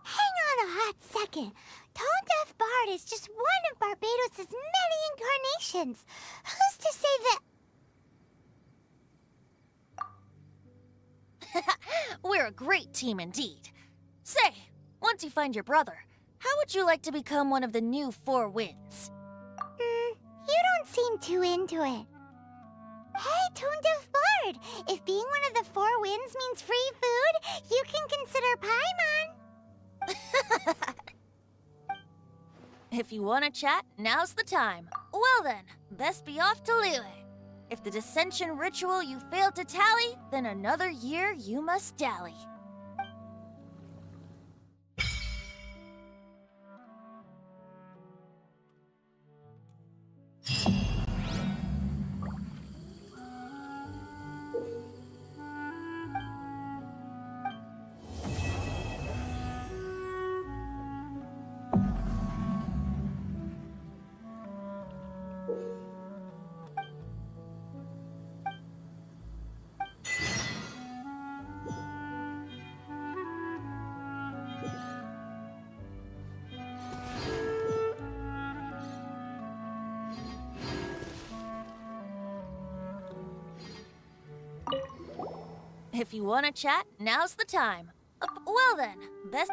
[SPEAKER 4] Hang on a hot second. Tone Deaf Bard is just one of Barbados' many incarnations. Who's to say that...
[SPEAKER 6] We're a great team indeed. Say, once you find your brother, how would you like to become one of the new 4 winds?
[SPEAKER 4] You don't seem too into it. Hey, Tone Deaf Bard! If being one of the 4 winds means free food, you can consider Paimon.
[SPEAKER 6] If you want to chat, now's the time. Well then, best be off to Lille. If the dissension ritual you failed to tally, then another year you must dally. If you want to chat, now's the time. Well then, best...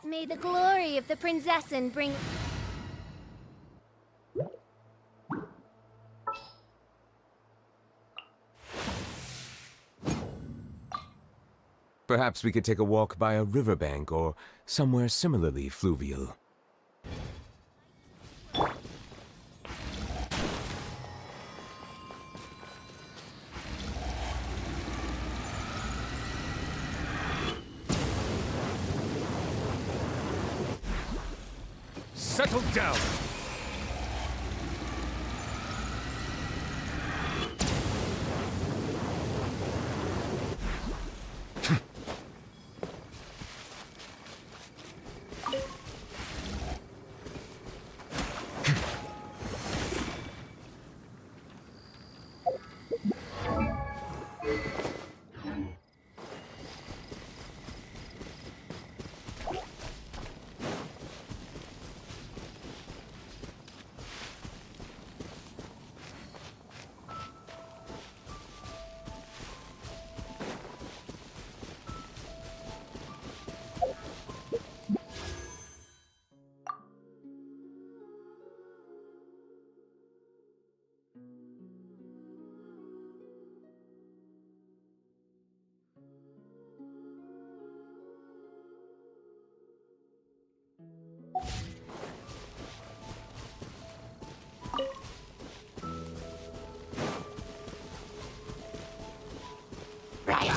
[SPEAKER 1] May the glory of the Prinzessin bring...
[SPEAKER 17] Perhaps we could take a walk by a riverbank or somewhere similarly fluvial.
[SPEAKER 12] Settle down!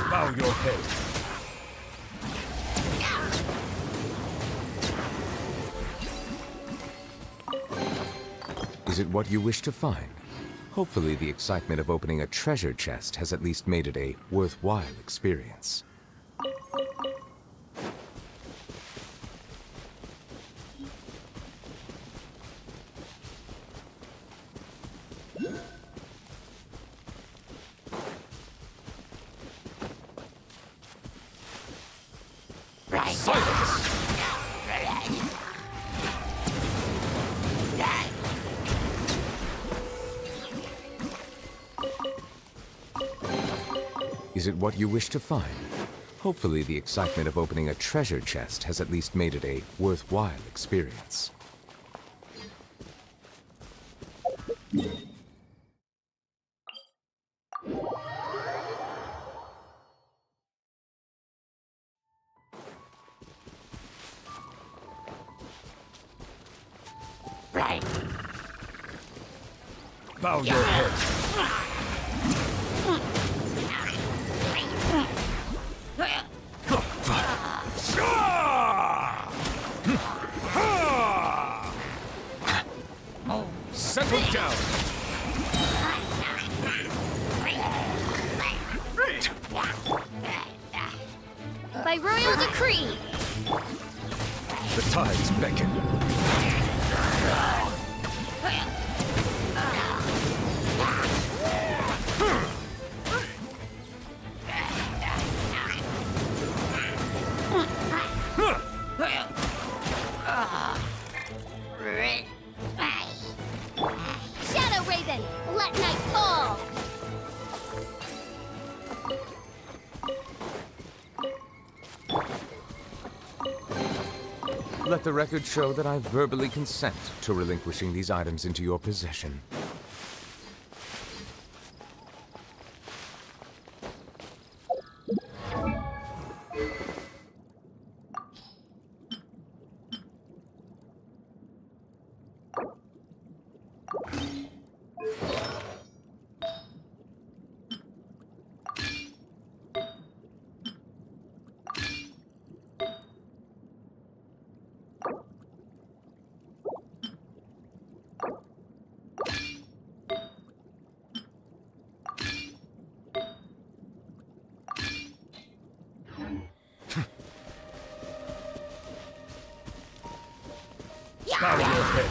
[SPEAKER 12] Bow your head.
[SPEAKER 17] Is it what you wish to find? Hopefully the excitement of opening a treasure chest has at least made it a worthwhile experience. Is it what you wish to find? Hopefully the excitement of opening a treasure chest has at least made it a worthwhile experience.
[SPEAKER 12] Bow your head. Settle down.
[SPEAKER 1] By royal decree.
[SPEAKER 12] The tides beckon.
[SPEAKER 1] Shadow Raven, let night fall.
[SPEAKER 17] Let the record show that I verbally consent to relinquishing these items into your possession.
[SPEAKER 12] Bow your head.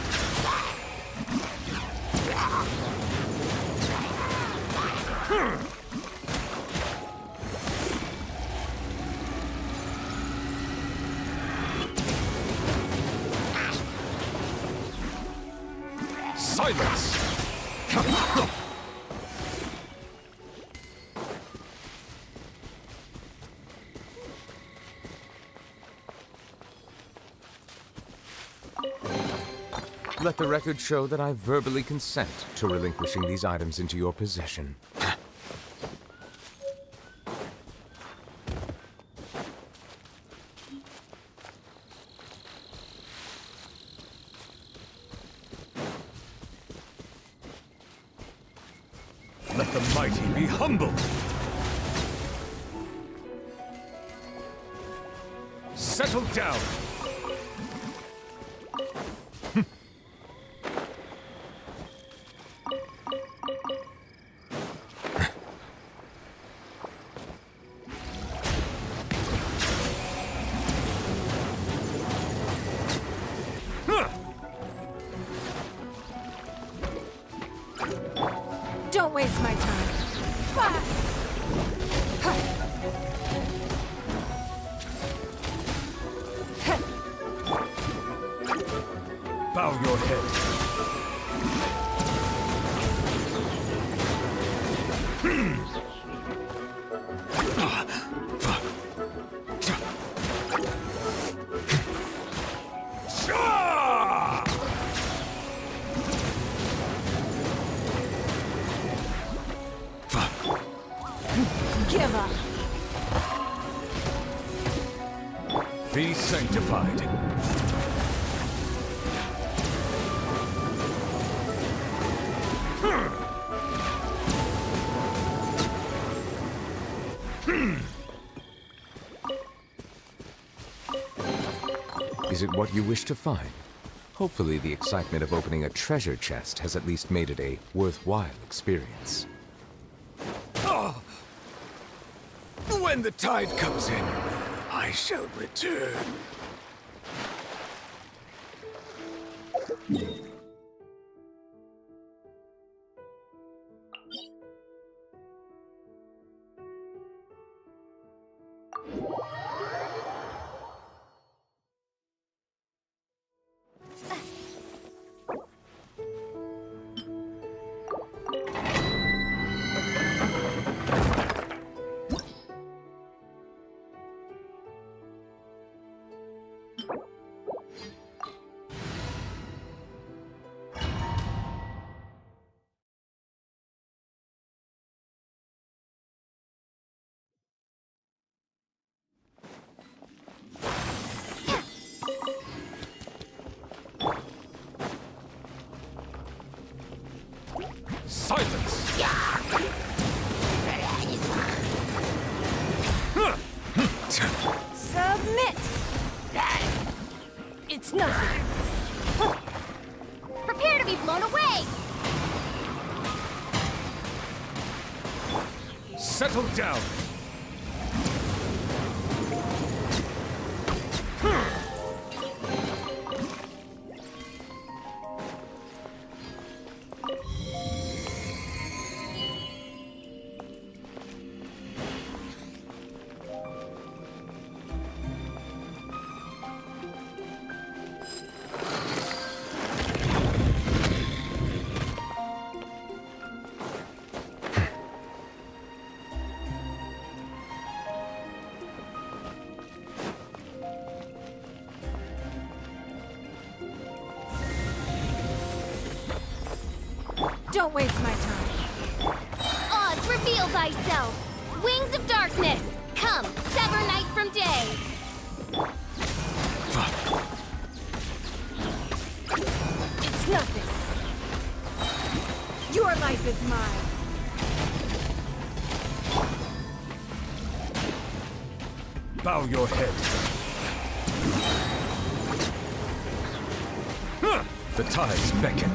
[SPEAKER 12] Silence!
[SPEAKER 17] Let the record show that I verbally consent to relinquishing these items into your possession.
[SPEAKER 12] the mighty be humbled. Settle down.
[SPEAKER 16] Don't waste my time.
[SPEAKER 12] Bow your head.
[SPEAKER 16] Give up.
[SPEAKER 12] Be sanctified.
[SPEAKER 17] Is it what you wish to find? Hopefully the excitement of opening a treasure chest has at least made it a worthwhile experience.
[SPEAKER 12] When the tide comes in, I shall return. Silence!
[SPEAKER 16] Submit! It's nothing.
[SPEAKER 1] Prepare to be blown away!
[SPEAKER 12] Settle down!
[SPEAKER 16] Don't waste my time.
[SPEAKER 1] Oz, reveal thyself! Wings of darkness! Come, sever night from day!
[SPEAKER 16] It's nothing. Your life is mine.
[SPEAKER 12] Bow your head. The tides beckon.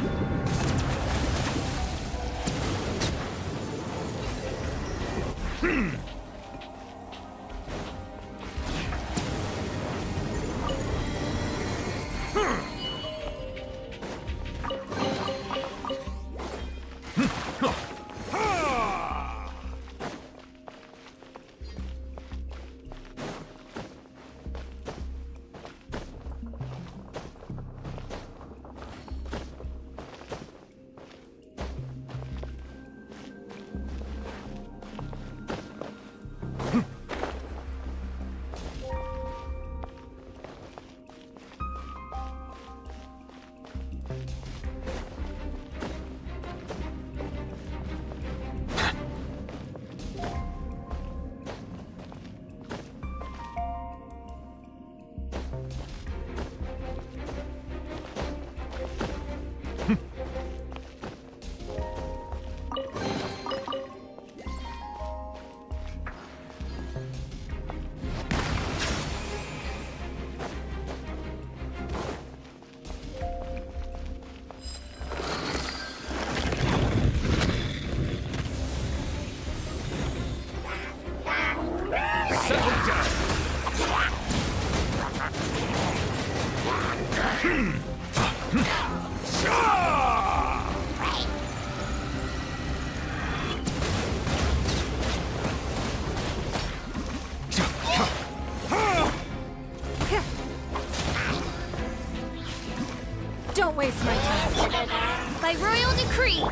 [SPEAKER 5] Don't waste my time.
[SPEAKER 1] By royal decree.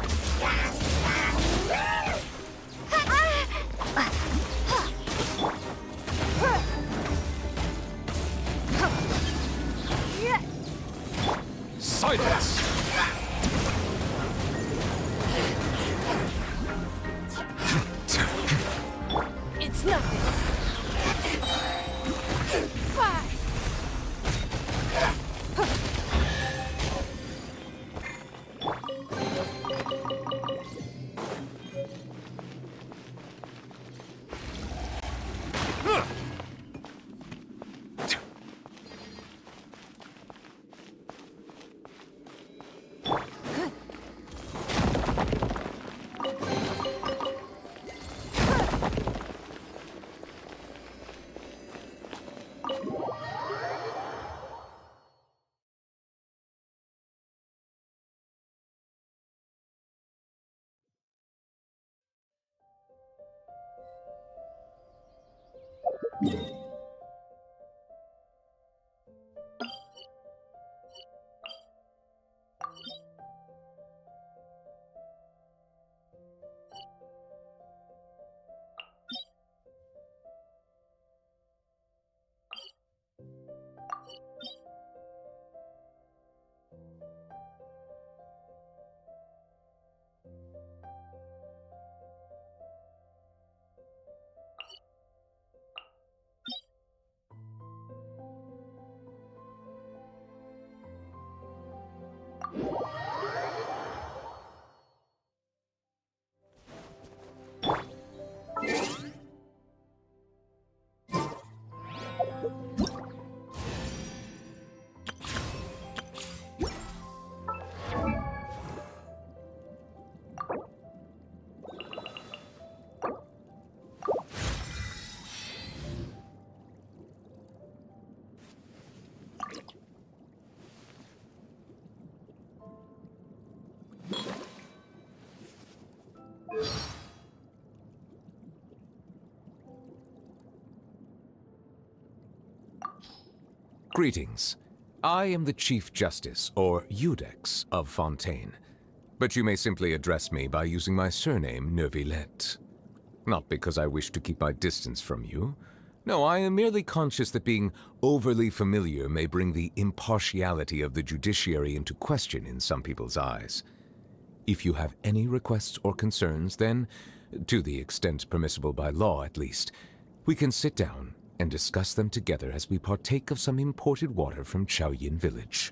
[SPEAKER 2] Silence!
[SPEAKER 5] It's nothing. Why?
[SPEAKER 17] Greetings. I am the Chief Justice, or Iudex, of Fontaine. But you may simply address me by using my surname, Neuvillette. Not because I wish to keep my distance from you. No, I am merely conscious that being overly familiar may bring the impartiality of the judiciary into question in some people's eyes. If you have any requests or concerns, then, to the extent permissible by law at least, we can sit down and discuss them together as we partake of some imported water from Chaoyin village.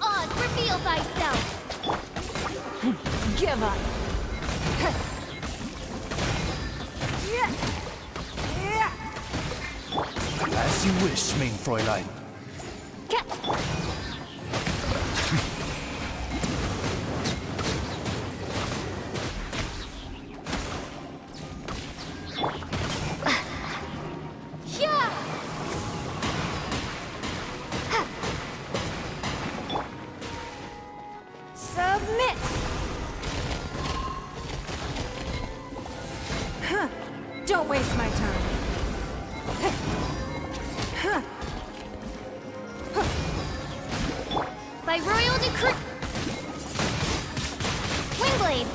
[SPEAKER 1] Oz, reveal thyself!
[SPEAKER 5] Give up!
[SPEAKER 2] As you wish, mein Fräulein.
[SPEAKER 5] Submit! Don't waste my time.
[SPEAKER 1] By royal decree. Wingblade.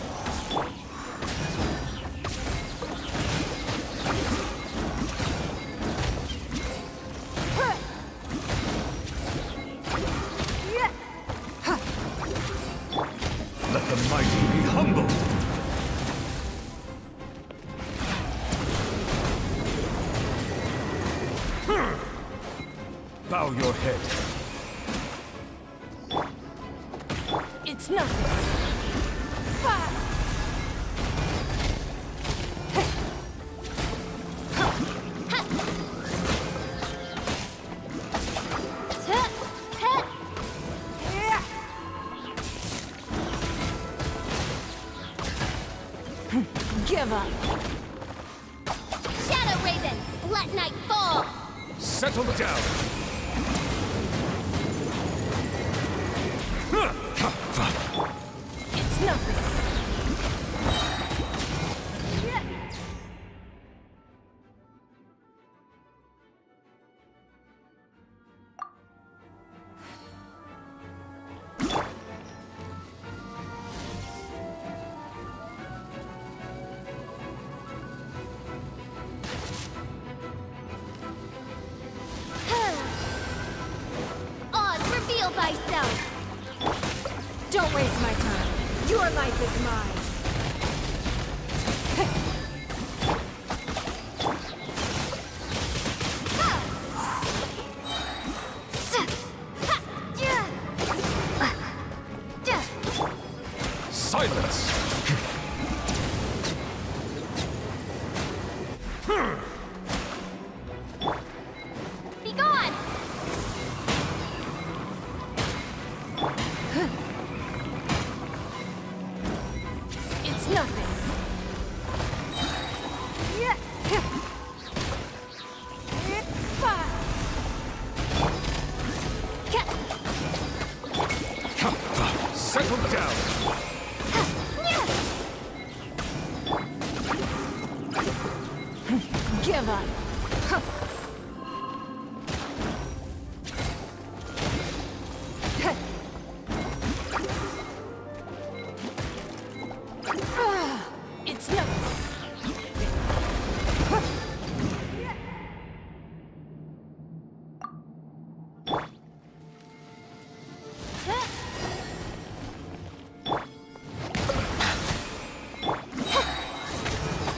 [SPEAKER 2] Let the mighty be humbled. Bow your head.
[SPEAKER 6] nothing.
[SPEAKER 16] Give up.
[SPEAKER 4] Shadow Raven, let night fall.
[SPEAKER 2] Settle down.
[SPEAKER 6] It's nothing.
[SPEAKER 4] Oz, reveal thyself.
[SPEAKER 16] Don't waste my time. Your life is mine.
[SPEAKER 2] Silence!
[SPEAKER 4] Be gone.
[SPEAKER 6] It's nothing.
[SPEAKER 2] Settle down!
[SPEAKER 16] Give up.
[SPEAKER 6] It's nothing.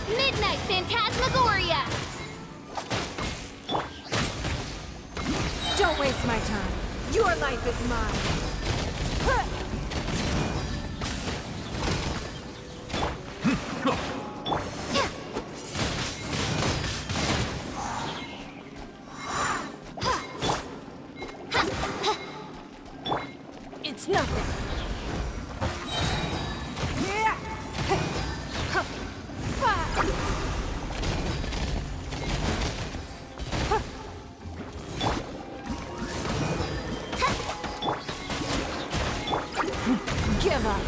[SPEAKER 4] Midnight Phantasmagoria.
[SPEAKER 16] Don't waste my time. Your life is mine.
[SPEAKER 6] It's nothing.
[SPEAKER 16] Give up.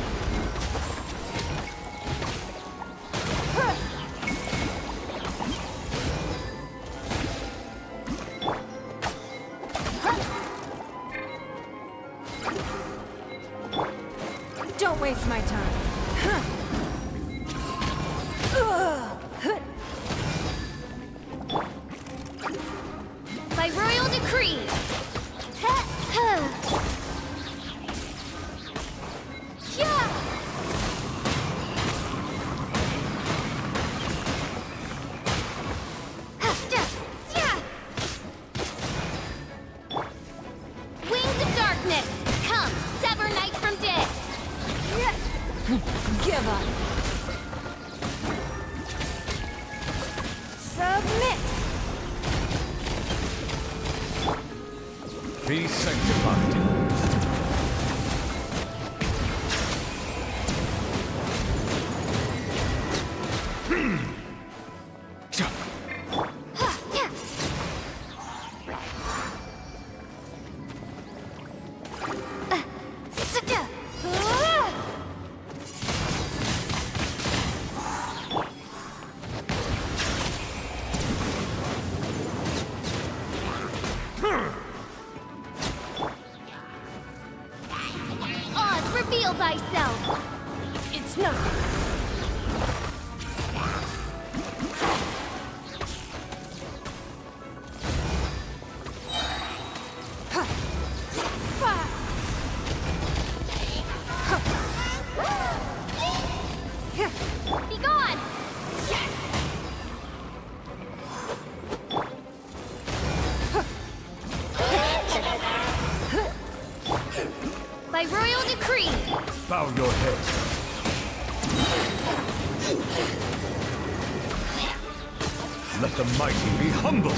[SPEAKER 16] Don't waste my time.
[SPEAKER 4] By royal decree. Wings of darkness, come, sever night from day.
[SPEAKER 16] Give up.
[SPEAKER 6] Submit.
[SPEAKER 2] Be sanctified.
[SPEAKER 4] Oz, reveal thyself.
[SPEAKER 6] It's nothing.
[SPEAKER 2] bow your head. Let the mighty be humbled.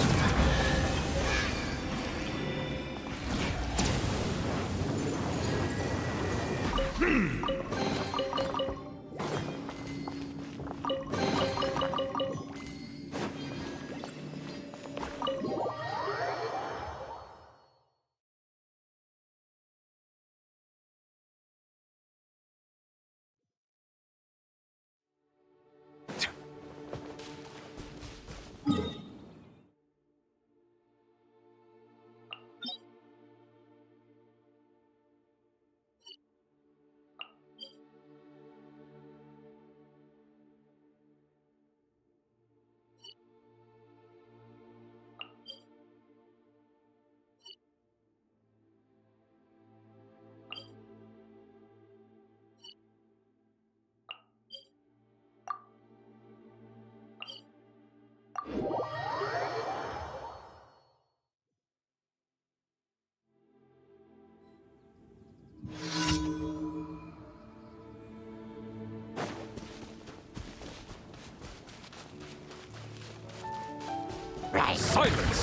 [SPEAKER 2] Silence!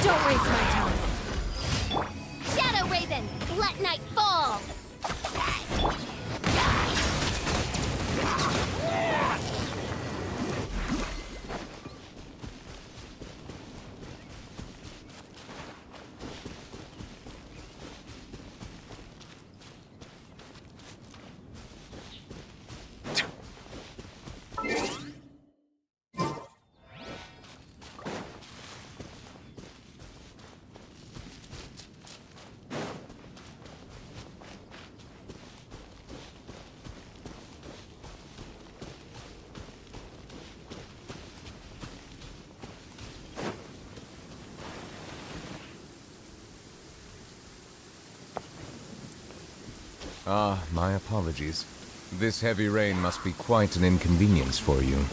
[SPEAKER 1] Don't waste my time. Shadow Raven, let night fall!
[SPEAKER 17] Ah, my apologies. This heavy rain must be quite an inconvenience for you.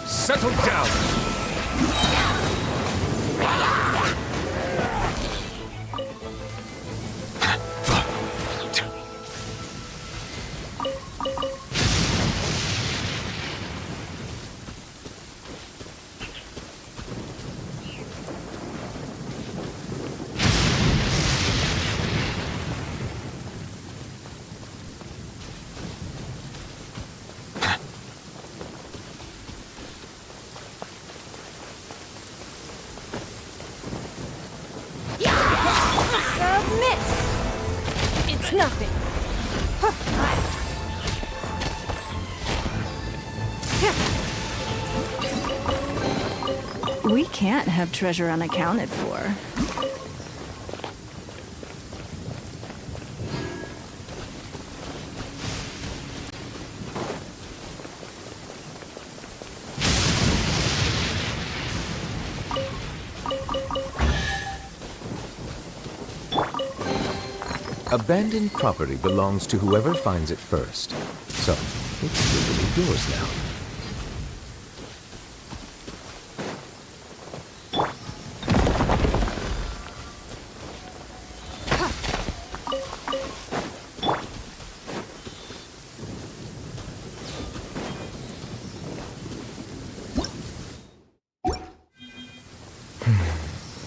[SPEAKER 2] Settle down!
[SPEAKER 1] Submit! It's nothing.
[SPEAKER 5] We can't have treasure unaccounted for.
[SPEAKER 17] Abandoned property belongs to whoever finds it first. So, it's legally yours now.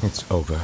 [SPEAKER 17] It's over.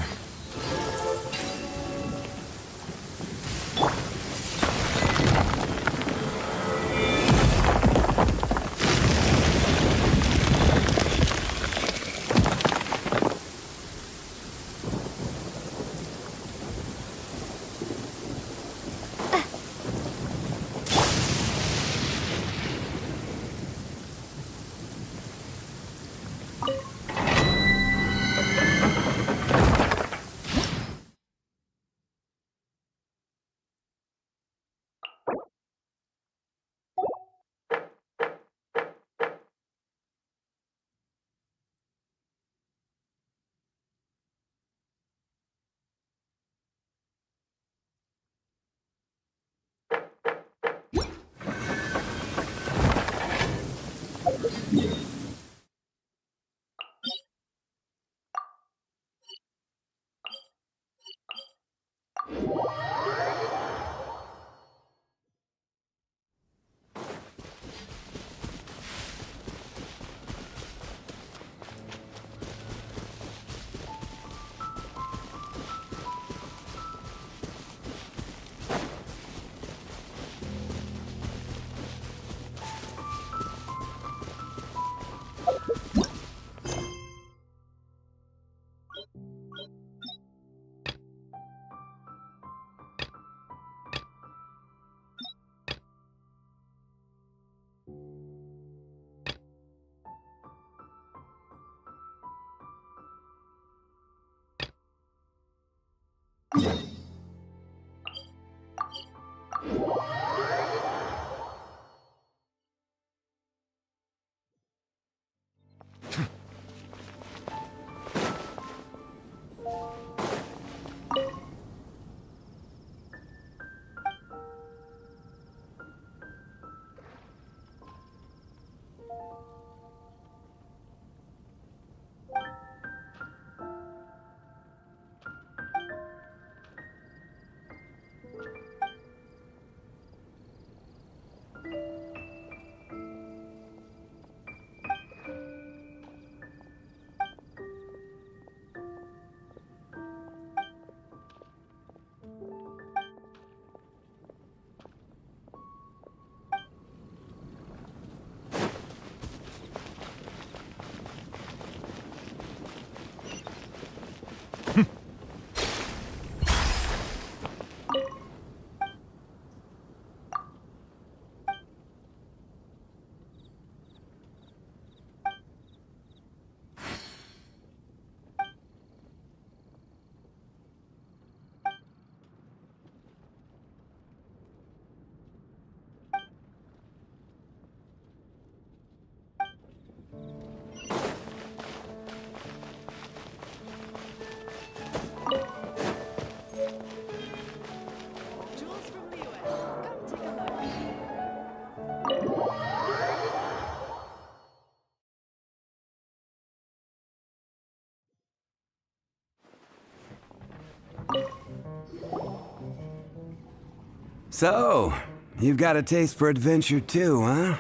[SPEAKER 18] So, you've got a taste for adventure too, huh?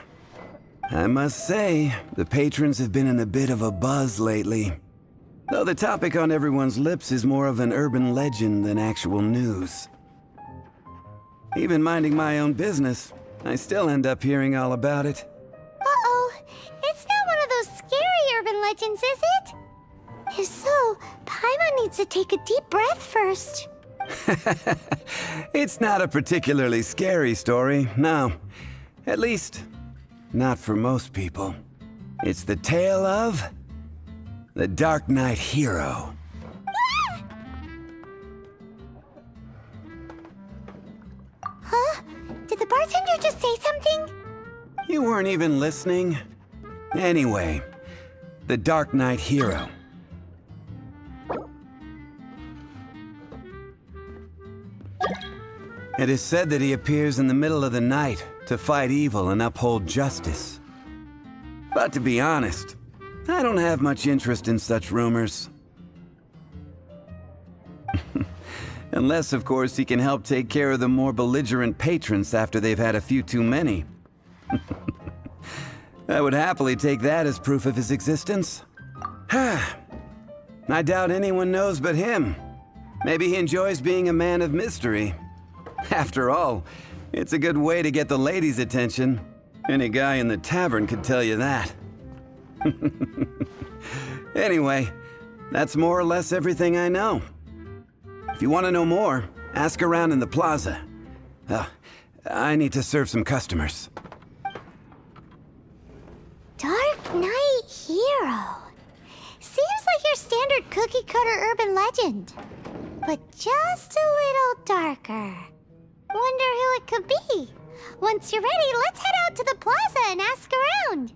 [SPEAKER 18] I must say, the patrons have been in a bit of a buzz lately. Though the topic on everyone's lips is more of an urban legend than actual news. Even minding my own business, I still end up hearing all about it.
[SPEAKER 4] Uh-oh. It's not one of those scary urban legends, is it? If so, Paimon needs to take a deep breath first.
[SPEAKER 18] It's not a particularly scary story, no. At least, not for most people. It's the tale of the Dark Knight hero.
[SPEAKER 4] Huh? Did the bartender just say something?
[SPEAKER 18] You weren't even listening? Anyway, the Dark Knight hero. It is said that he appears in the middle of the night to fight evil and uphold justice. But to be honest, I don't have much interest in such rumors. Unless, of course, he can help take care of the more belligerent patrons after they've had a few too many. I would happily take that as proof of his existence. I doubt anyone knows but him. Maybe he enjoys being a man of mystery. After all, it's a good way to get the ladies' attention. Any guy in the tavern could tell you that. Anyway, that's more or less everything I know. If you want to know more, ask around in the plaza. I need to serve some customers.
[SPEAKER 4] Dark Knight hero. standard cookie-cutter urban legend, but just a little darker. Wonder who it could be. Once you're ready, let's head out to the plaza and ask around.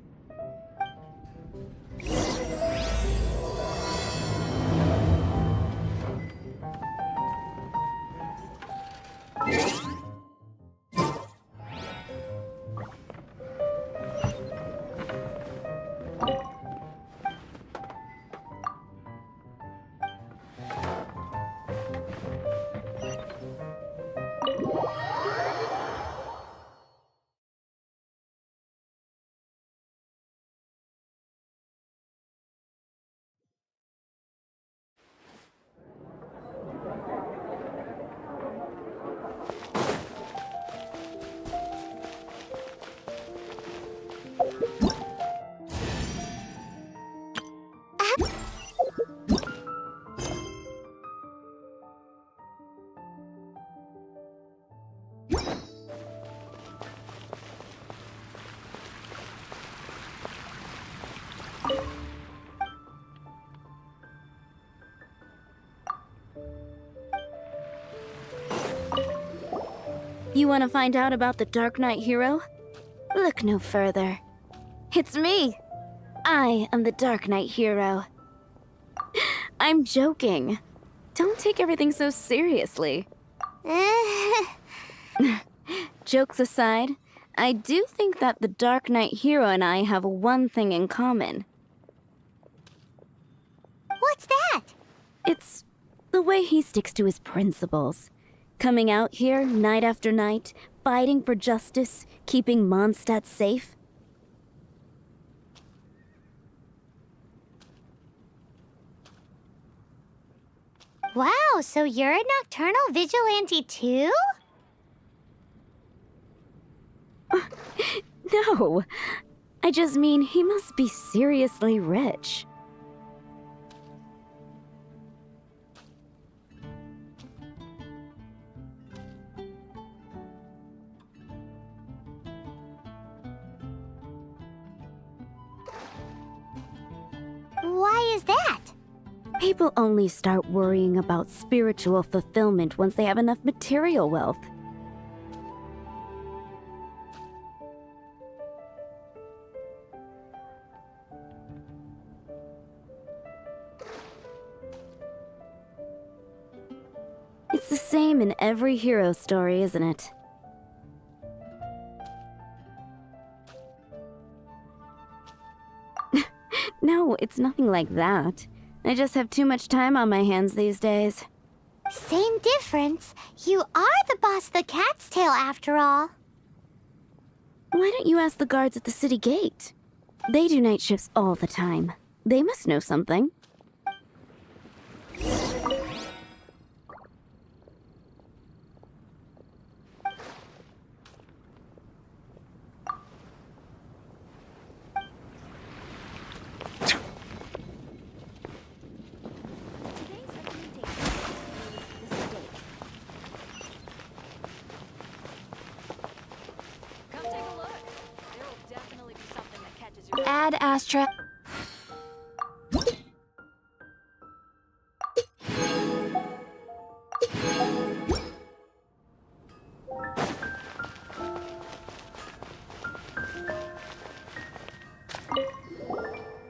[SPEAKER 3] You want to find out about the Dark Knight hero? Look no further. It's me! I am the Dark Knight hero. I'm joking. Don't take everything so seriously. Jokes aside, I do think that the Dark Knight hero and I have one thing in common.
[SPEAKER 4] What's that?
[SPEAKER 3] It's the way he sticks to his principles. Coming out here night after night, fighting for justice, keeping Mondstadt safe.
[SPEAKER 4] Wow, so you're a nocturnal vigilante too?
[SPEAKER 3] No, I just mean he must be seriously rich.
[SPEAKER 4] Why is that?
[SPEAKER 3] People only start worrying about spiritual fulfillment once they have enough material wealth. It's the same in every hero story, isn't it? No, it's nothing like that. I just have too much time on my hands these days.
[SPEAKER 4] Same difference. You are the boss of the Cat's Tail after all.
[SPEAKER 3] Why don't you ask the guards at the city gate? They do night shifts all the time. They must know something.
[SPEAKER 1] Ad Astra.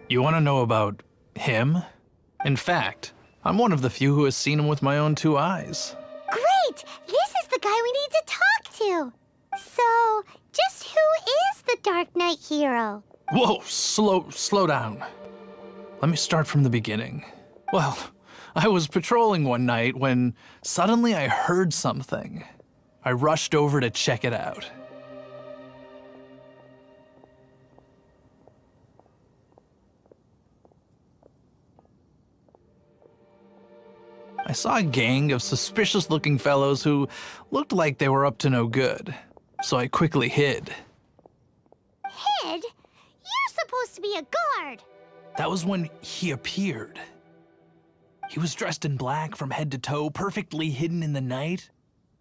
[SPEAKER 19] You want to know about him? In fact, I'm one of the few who has seen him with my own two eyes.
[SPEAKER 4] Great! This is the guy we need to talk to! So, just who is the Dark Knight hero?
[SPEAKER 19] Whoa, slow down. Let me start from the beginning. Well, I was patrolling one night when suddenly I heard something. I rushed over to check it out. I saw a gang of suspicious-looking fellows who looked like they were up to no good, so I quickly hid.
[SPEAKER 4] Hid? You're supposed to be a guard!
[SPEAKER 19] That was when he appeared. He was dressed in black from head to toe, perfectly hidden in the night.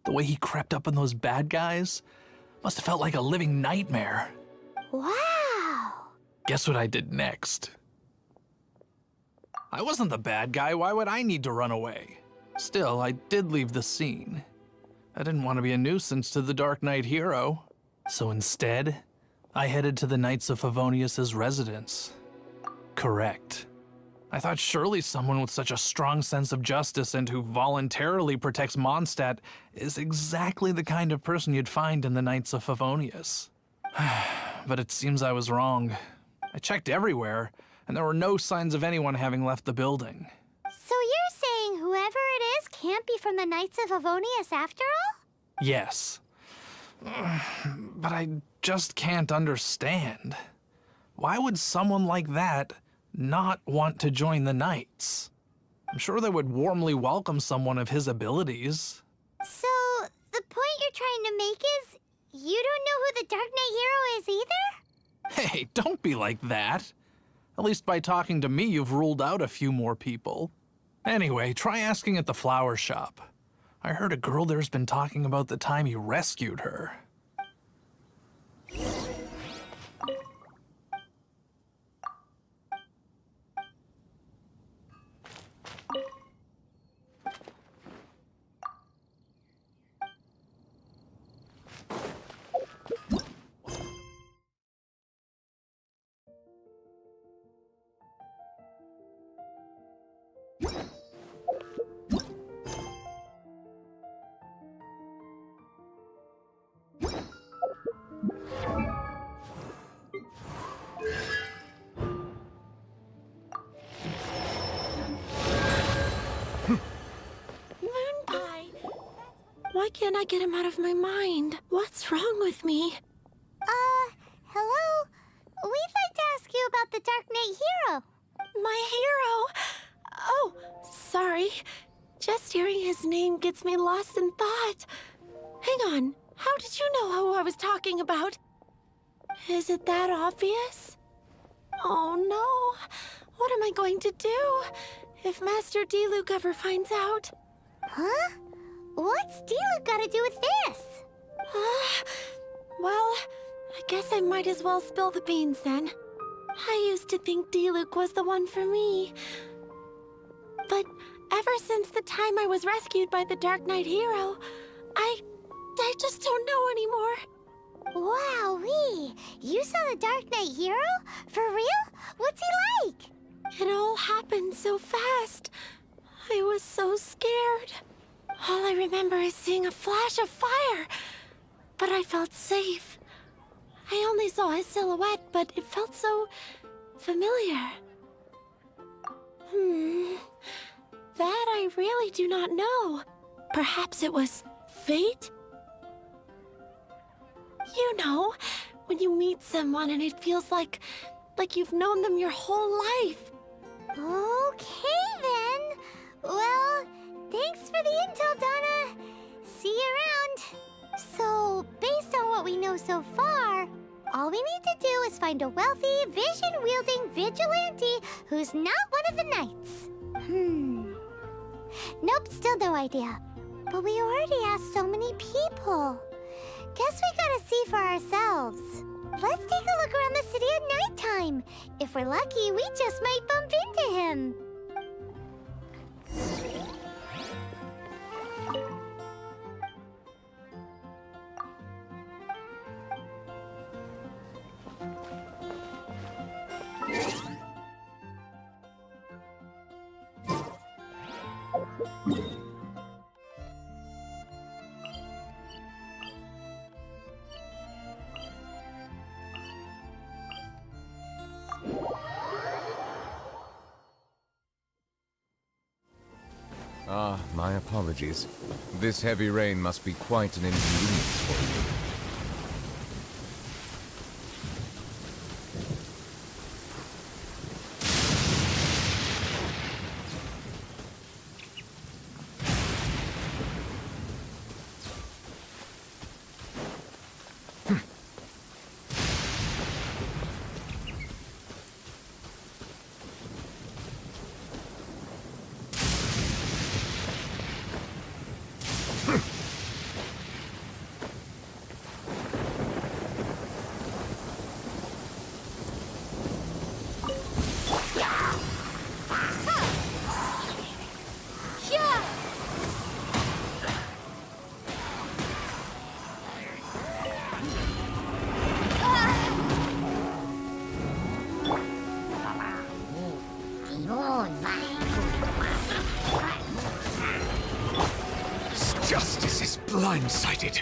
[SPEAKER 19] The way he crept up on those bad guys must have felt like a living nightmare.
[SPEAKER 4] Wow!
[SPEAKER 19] Guess what I did next? I wasn't the bad guy. Why would I need to run away? Still, I did leave the scene. I didn't want to be a nuisance to the Dark Knight hero. So instead, I headed to the Knights of Favonius's residence. Correct. I thought surely someone with such a strong sense of justice and who voluntarily protects Mondstadt is exactly the kind of person you'd find in the Knights of Favonius. But it seems I was wrong. I checked everywhere, and there were no signs of anyone having left the building.
[SPEAKER 4] So you're saying whoever it is can't be from the Knights of Favonius after all?
[SPEAKER 19] Yes. But I just can't understand. Why would someone like that not want to join the Knights? I'm sure they would warmly welcome someone of his abilities.
[SPEAKER 4] So, the point you're trying to make is you don't know who the Dark Knight hero is either?
[SPEAKER 19] Hey, don't be like that. At least by talking to me, you've ruled out a few more people. Anyway, try asking at the flower shop. I heard a girl there's been talking about the time you rescued her.
[SPEAKER 15] Why can't I get him out of my mind? What's wrong with me?
[SPEAKER 4] Hello? We'd like to ask you about the Dark Knight hero.
[SPEAKER 15] My hero? Oh, sorry. Just hearing his name gets me lost in thought. Hang on, how did you know who I was talking about? Is it that obvious? Oh no, what am I going to do if Master Diluc ever finds out?
[SPEAKER 4] Huh? What's Diluc got to do with this?
[SPEAKER 15] Well, I guess I might as well spill the beans then. I used to think Diluc was the one for me. But ever since the time I was rescued by the Dark Knight hero, I just don't know anymore.
[SPEAKER 4] Wowee! You saw the Dark Knight hero? For real? What's he like?
[SPEAKER 15] It all happened so fast. I was so scared. All I remember is seeing a flash of fire, but I felt safe. I only saw his silhouette, but it felt so familiar. That I really do not know. Perhaps it was fate? You know, when you meet someone and it feels like you've known them your whole life.
[SPEAKER 4] Okay then. Well, thanks for the intel, Donna. See you around. So, based on what we know so far, all we need to do is find a wealthy, vision-wielding vigilante who's not one of the knights. Nope, still no idea. But we already asked so many people. Guess we gotta see for ourselves. Let's take a look around the city at nighttime. If we're lucky, we just might bump into him.
[SPEAKER 17] Ah, my apologies. This heavy rain must be quite an inconvenience for you.
[SPEAKER 2] blindsided.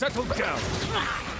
[SPEAKER 2] Settle down.